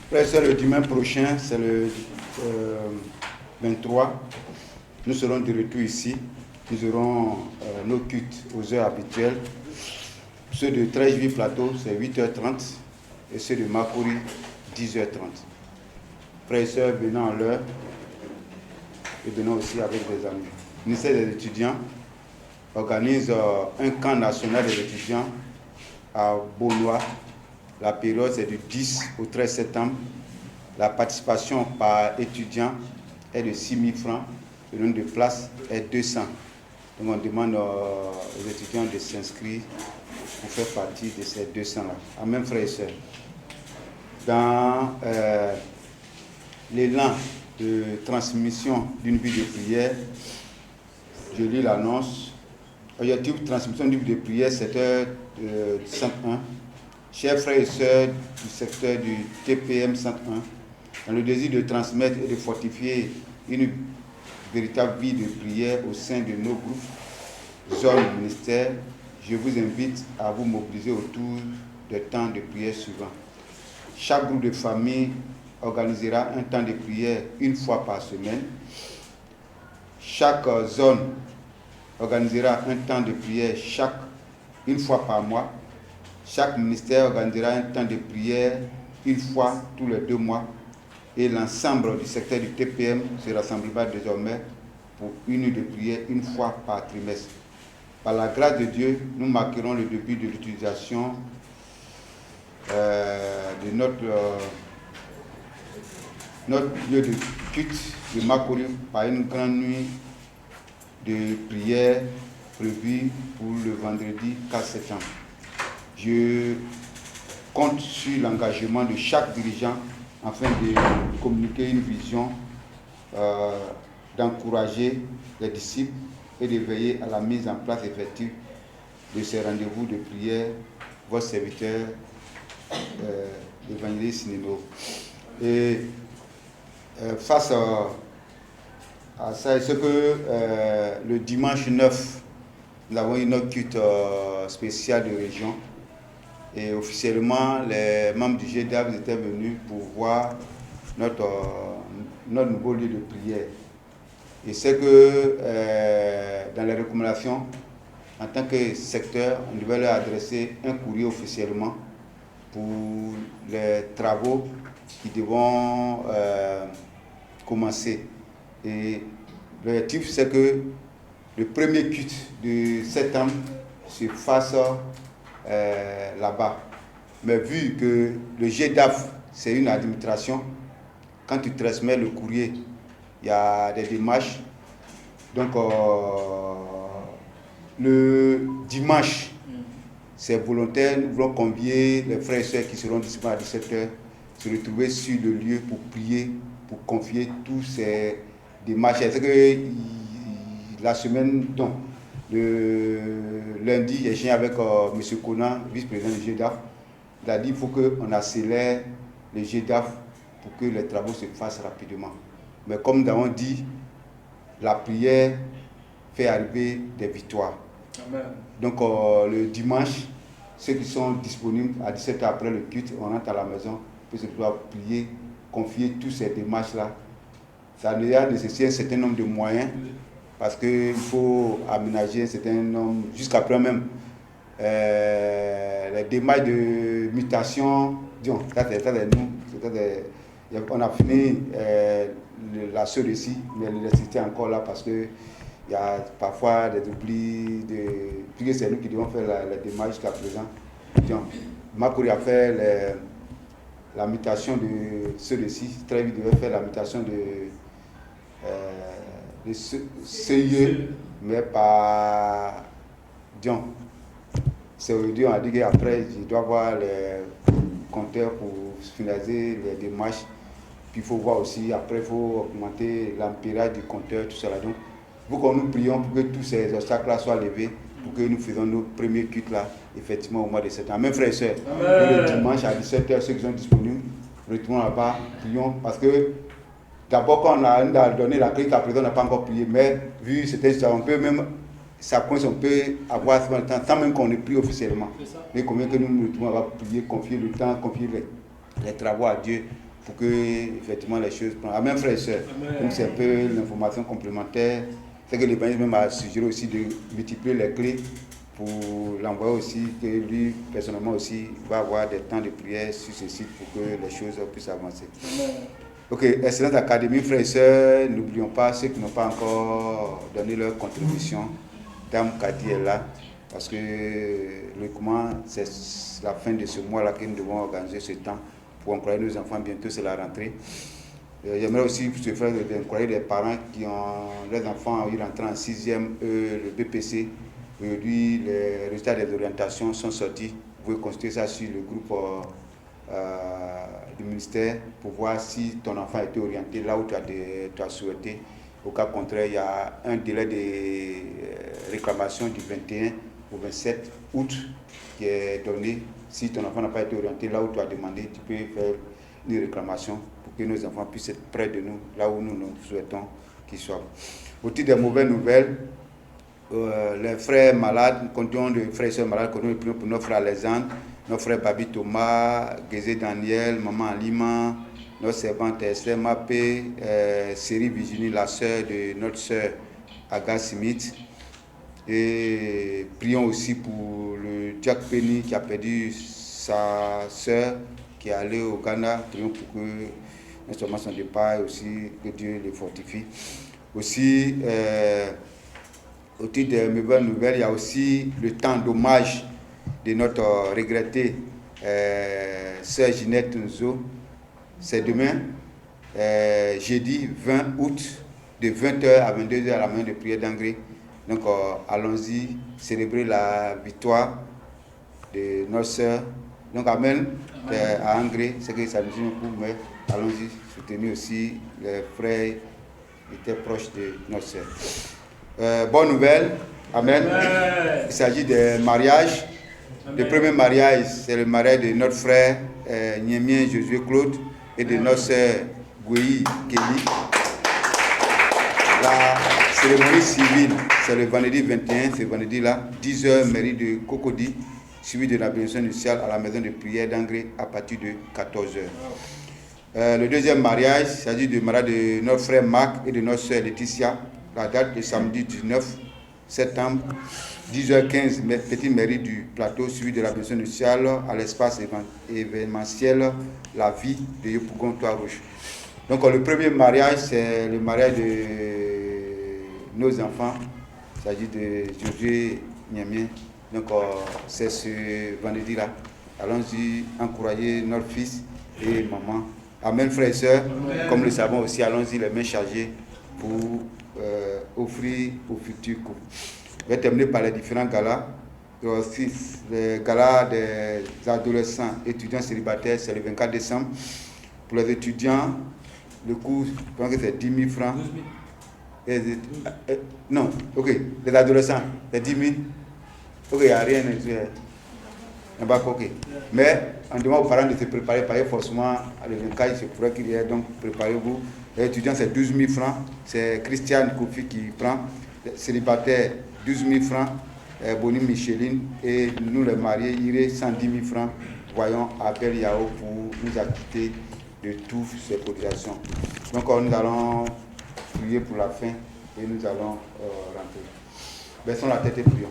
S9: Frères et sœurs, le dimanche prochain, c'est le 23. Nous serons de retour ici. Nous aurons nos cultes aux heures habituelles. Ceux de Trècheville Plateau, c'est 8h30. Et ceux de Makori, 10h30. Frères et sœurs, venant à l'heure. Et venons aussi avec des amis. Le ministère des étudiants organise un camp national des étudiants à Beaunois. La période, c'est du 10 au 13 septembre. La participation par étudiant est de 6 000 francs. Le nombre de places est 200. Donc on demande aux étudiants de s'inscrire pour faire partie de ces 200-là. Amen, frères et sœurs. Dans l'élan de transmission d'une vie de prière, je lis l'annonce. Objectif de transmission d'une vie de prière, c'était 101. Chers frères et sœurs du secteur du TPM 101, dans le désir de transmettre et de fortifier une véritable vie de prière au sein de nos groupes, zones, ministères, je vous invite à vous mobiliser autour des temps de prière suivants. Chaque groupe de famille organisera un temps de prière une fois par semaine. Chaque zone organisera un temps de prière une fois par mois. Chaque ministère organisera un temps de prière une fois tous les 2 mois. Et l'ensemble du secteur du TPM se rassemblera désormais pour une nuit de prière une fois par trimestre. Par la grâce de Dieu, nous marquerons le début de l'utilisation de notre lieu de culte de Makori par une grande nuit de prière prévue pour le vendredi 4 septembre. Je compte sur l'engagement de chaque dirigeant afin de communiquer une vision, d'encourager les disciples et de veiller à la mise en place effective de ces rendez-vous de prière. Votre serviteur, l'évangéliste Nino. Et face à ça, c'est que le dimanche 9, nous avons une autre culte spéciale de région. Et officiellement, les membres du GDAV étaient venus pour voir notre nouveau lieu de prière. Et c'est que dans les recommandations, en tant que secteur, on devait leur adresser un courrier officiellement pour les travaux qui devront commencer. Et l'objectif, c'est que le premier culte de septembre se fasse là-bas. Mais vu que le GDAF, c'est une administration, quand tu transmets le courrier, il y a des démarches. Donc, le dimanche, c'est volontaire. Nous voulons convier les frères et sœurs qui seront disponibles à 17h, se retrouver sur le lieu pour prier, pour confier tous ces démarches. C'est que la semaine, donc, le lundi, j'ai échangé avec M. Conan, vice-président du GEDAF. Il a dit qu'il faut qu'on accélère le GEDAF pour que les travaux se fassent rapidement. Mais comme nous avons dit, la prière fait arriver des victoires. Amen. Donc le dimanche, ceux qui sont disponibles à 17h après le culte, on rentre à la maison, puis se doit prier, confier tous ces démarches-là. Ça a nécessité un certain nombre de moyens, parce qu'il faut aménager un certain nombre, jusqu'après même les démarches de mutation. Disons, ça c'est nous. On a fini la sœur ici, mais l'électricité est encore là parce que il y a parfois des oublis, puisque c'est nous qui devons faire la démarche jusqu'à présent. Makori a fait la mutation de ceux-ci. Très vite, il devait faire la mutation de CIE, mais pas. C'est aujourd'hui, on a dit qu'après, je dois voir les compteurs pour finaliser les démarches. Puis il faut voir aussi, après, il faut augmenter l'ampérage du compteur, tout cela. Donc, il faut que nous prions pour que tous ces obstacles-là soient levés, pour que nous faisons nos premiers cultes là, effectivement, au mois de septembre. Même frères et sœurs, le dimanche à 17h, ceux qui sont disponibles, retournons là-bas, prions, parce que d'abord, quand on a donné la clé, qu'à présent, on n'a pas encore prié, mais vu cette histoire, on peut même, ça coince, on peut avoir ce temps, sans même qu'on ait prié officiellement. Mais combien que nous nous retrouvons à prier, confier le temps, confier les travaux à Dieu, pour que, effectivement, les choses prennent. Amen, frères et sœurs. Donc, c'est un peu l'information complémentaire. C'est que l'évangile même a suggéré aussi de multiplier les clés pour l'envoyer aussi, que lui, personnellement aussi, va avoir des temps de prière sur ce site pour que les choses puissent avancer. Ok, Excellence Académie, frères et sœurs, n'oublions pas ceux qui n'ont pas encore donné leur contribution. Dame Kadi est là, parce que logiquement, c'est la fin de ce mois-là que nous devons organiser ce temps pour encourager nos enfants. Bientôt, c'est la rentrée. J'aimerais aussi encourager les parents qui ont leurs enfants ils rentrent en 6e, le BPC. Aujourd'hui, les résultats des orientations sont sortis. Vous pouvez consulter ça sur le groupe du ministère pour voir si ton enfant a été orienté là où tu as souhaité. Au cas contraire, il y a un délai de réclamation du 21 au 27 août qui est donné. Si ton enfant n'a pas été orienté là où tu as demandé, tu peux faire une réclamation pour que nos enfants puissent être près de nous, là où nous souhaitons qu'ils soient. Au titre des mauvaises nouvelles, les frères malades, continuons de frères et sœurs malades, continuons de prier pour nos frères Alexandre, nos frères Babi Thomas, Gézé Daniel, Maman Alima, notre servante Esther Mapé, Série Virginie, la sœur de notre sœur Aga Smith. Et prions aussi pour le Jack Penny qui a perdu sa sœur qui est allée au Ghana. Prions pour que non seulement son départ, aussi que Dieu les fortifie. Aussi, au titre des mauvaises nouvelles, il y a aussi le temps d'hommage de notre regrettée sœur Ginette Nzo. C'est demain, jeudi 20 août, de 20h à 22h à la maison de prière d'Angré. Donc allons-y célébrer la victoire de notre sœur. Donc amen, à Angré, c'est que ça nous dit beaucoup, mais allons-y soutenir aussi les frères qui étaient proches de notre sœur. Bonne nouvelle, amen. Il s'agit des mariages. Le premier mariage, c'est le mariage de notre frère Niemien Josué Claude et de notre sœur Gouyi Kelly. La cérémonie civile, c'est le vendredi 21, c'est vendredi-là, 10h, mairie de Cocody, suivi de la bénédiction initiale à la maison de prière d'Angré à partir de 14h. Le deuxième mariage, il s'agit du mariage de notre frère Marc et de notre sœur Laetitia. La date est samedi 19 septembre, 10h15, petite mairie du plateau, suivi de la bénédiction initiale à l'espace événementiel La Vie de Yopougon Trois-Rouges. Donc le premier mariage, c'est le mariage de nos enfants. Il s'agit de Josué Niamien. Donc c'est ce vendredi-là. Allons-y encourager notre fils et maman. Amen, frères et sœurs. Comme le savons aussi, allons-y les mains chargées pour offrir au futur couple. Je vais terminer par les différents galas. Aussi, les galas des adolescents étudiants célibataires, c'est le 24 décembre. Pour les étudiants, le coût, je pense que c'est 10 000 francs. Non, ok, les adolescents, c'est 10 000. Ok, il n'y a rien. Ok. Mais on demande aux parents de se préparer, pas forcément à le 24, il se pourrait qu'il y ait, donc préparez-vous. Les étudiants, c'est 12 000 francs. C'est Christiane Kofi qui prend. Les célibataires, 12 000 francs. Bonnie Micheline. Et nous, les mariés, irait 110 000 francs. Voyons Abel Yao pour nous acquitter de toutes ces cotisations. Donc, nous allons prier pour la fin et nous allons rentrer. Baissons la tête et prions.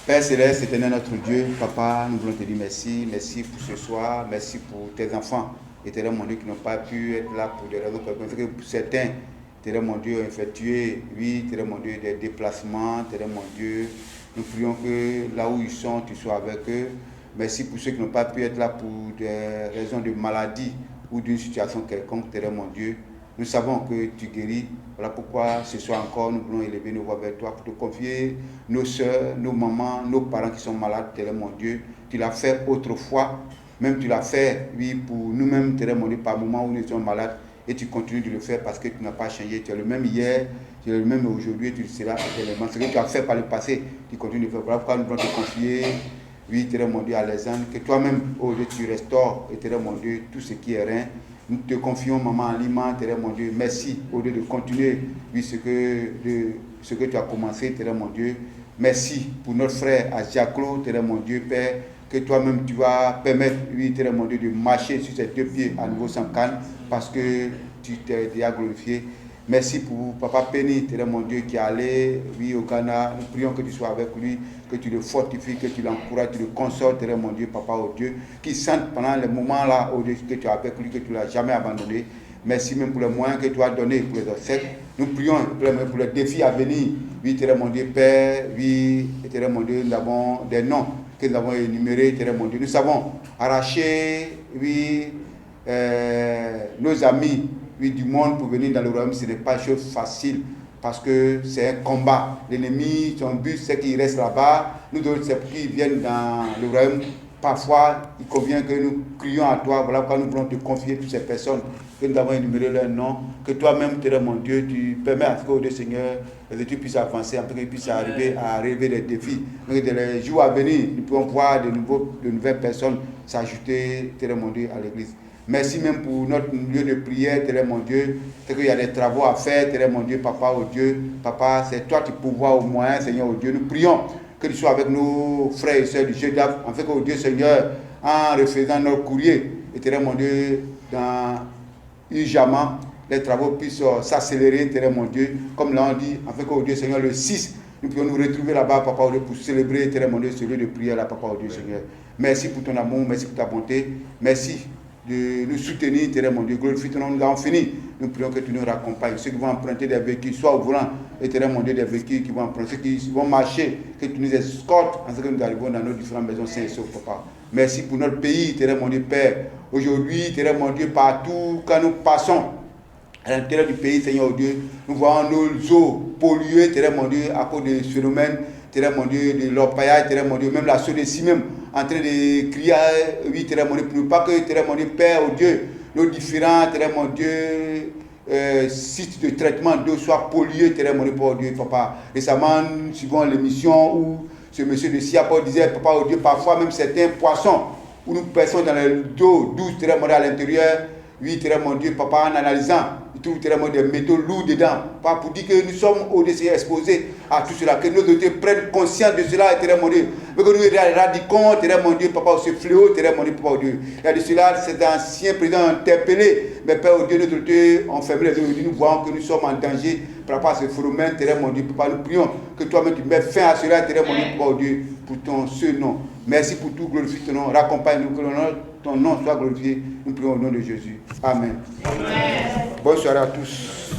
S9: Père Céleste, éternel notre Dieu, Papa, nous voulons te dire merci. Merci pour ce soir. Merci pour tes enfants. Éternel mon Dieu, qui n'ont pas pu être là pour des raisons quelconques. Certains, éternel mon Dieu, ont effectué, oui, éternel mon Dieu, des déplacements. Éternel mon Dieu, nous prions que là où ils sont, tu sois avec eux. Merci pour ceux qui n'ont pas pu être là pour des raisons de maladie ou d'une situation quelconque, éternel mon Dieu. Nous savons que tu guéris. Voilà pourquoi ce soir encore, nous voulons élever nos voix vers toi pour te confier nos soeurs, nos mamans, nos parents qui sont malades, éternel mon Dieu. Tu l'as fait autrefois, même tu l'as fait, oui, pour nous-mêmes, éternel mon Dieu, par moment où nous sommes malades. Et tu continues de le faire parce que tu n'as pas changé. Tu es le même hier, tu es le même aujourd'hui, tu le seras éternellement. Ce que tu as fait par le passé, tu continues de le faire. Voilà pourquoi nous voulons te confier, oui, éternel mon Dieu, à Alexandre, que toi-même, oh Dieu, tu restaures, éternel mon Dieu, tout ce qui est rien. Nous te confions, maman Alima, éternel mon Dieu. Merci, au lieu de continuer, oui, ce que tu as commencé, éternel mon Dieu. Merci pour notre frère Aziaklo, éternel mon Dieu, Père, que toi-même tu vas permettre, oui, éternel mon Dieu, de marcher sur ses deux pieds à nouveau sans canne, parce que tu t'es déjà glorifié. Merci pour Papa Penny, éternel mon Dieu, qui est allé, oui, au Ghana. Nous prions que tu sois avec lui, que tu le fortifies, que tu l'encourages, tu le consoles, éternel mon Dieu, Papa, oh Dieu, qui sente pendant les moments là, oh Dieu, que tu es avec lui, que tu ne l'as jamais abandonné. Merci même pour les moyens que tu as donnés pour les obsèques. Nous prions pour les défis à venir. Oui, éternel mon Dieu, Père, oui, éternel mon Dieu, nous avons des noms que nous avons énumérés, éternel mon Dieu. Nous savons arracher, oui, nos amis, oui, du monde pour venir dans le royaume, ce n'est pas une chose facile parce que c'est un combat. L'ennemi, son but, c'est qu'il reste là-bas. Nous autres, c'est qu'ils viennent dans le royaume. Parfois, il convient que nous crions à toi. Voilà pourquoi nous voulons te confier toutes ces personnes que nous avons énuméré leur nom. Que toi-même, mon Dieu, tu permets à ce que, oh Dieu Seigneur, que tu puisses avancer, afin qu'ils puissent arriver à relever des défis. Mais dans les jours à venir, nous pouvons voir de nouvelles personnes s'ajouter, mon Dieu, à l'église. Merci même pour notre lieu de prière, éternel mon Dieu. C'est qu'il y a des travaux à faire, éternel mon Dieu, Papa, oh Dieu. Papa, c'est toi qui pourvois au moyen, Seigneur, oh Dieu. Nous prions que tu sois avec nos frères et sœurs du GEDAF, en fait que, oh Dieu, Seigneur, en refaisant notre courrier, éternel mon Dieu, dans Ujama, les travaux puissent s'accélérer, éternel mon Dieu, comme l'on dit, en fait que, oh Dieu, Seigneur, le 6, nous pouvons nous retrouver là-bas, Papa, oh Dieu, pour célébrer, éternel mon Dieu, ce lieu de prière là, Papa, oh Dieu, Seigneur. Merci pour ton amour, merci pour ta bonté, merci de nous soutenir, éternel mon Dieu, glorifie ton nom, nous avons fini. Nous prions que tu nous raccompagnes. Ceux qui vont emprunter des véhicules, soit au volant, éternel mon Dieu, des véhicules qui vont emprunter, ceux qui vont marcher, que tu nous escortes en ce que nous arrivons dans nos différentes maisons saintes et sauf, Papa. Merci pour notre pays, éternel mon Dieu, Père. Aujourd'hui, éternel mon Dieu, partout, quand nous passons à l'intérieur du pays, Seigneur Dieu, nous voyons nos eaux polluées, éternel mon Dieu, à cause de ce phénomène, éternel mon Dieu, de l'orpaillage, éternel mon Dieu, même la Sodécie même, en train de crier, oui, éternel mon Dieu, pour ne pas que, éternel mon Dieu, Père, oh Dieu, nos différents, éternel mon Dieu, sites de traitement d'eau soient pollués, éternel mon Dieu, oh Dieu, Papa. Récemment, nous suivons l'émission où ce monsieur de Siapol disait, Papa, oh Dieu, parfois même certains poissons, où nous passons dans l'eau douce, éternel mon Dieu, à l'intérieur, oui, éternel mon Dieu, Papa, en analysant, il trouve éternel des métaux lourds dedans. Pas pour dire que nous sommes au-dessus exposés à tout cela, que nos autorités prennent conscience de cela, éternel mon Dieu. Mais que nous éradiquons, éternel mon Dieu, Papa, ce fléau, éternel mon Dieu, Papa, oh Dieu. Il y a de cela, cet ancien président interpellé, mais Père, oh Dieu, nos autorités ont fermé les yeux. Nous voyons que nous sommes en danger par rapport à ce phénomène, éternel mon Dieu, Papa. Nous prions que toi-même tu mets fin à cela, éternel mon Dieu, Papa, oh Dieu, pour ton seul nom. Merci pour tout, glorifie ton nom, raccompagne-nous, que ton nom soit glorifié. Nous prions au nom de Jésus. Amen. Bonne soirée à tous.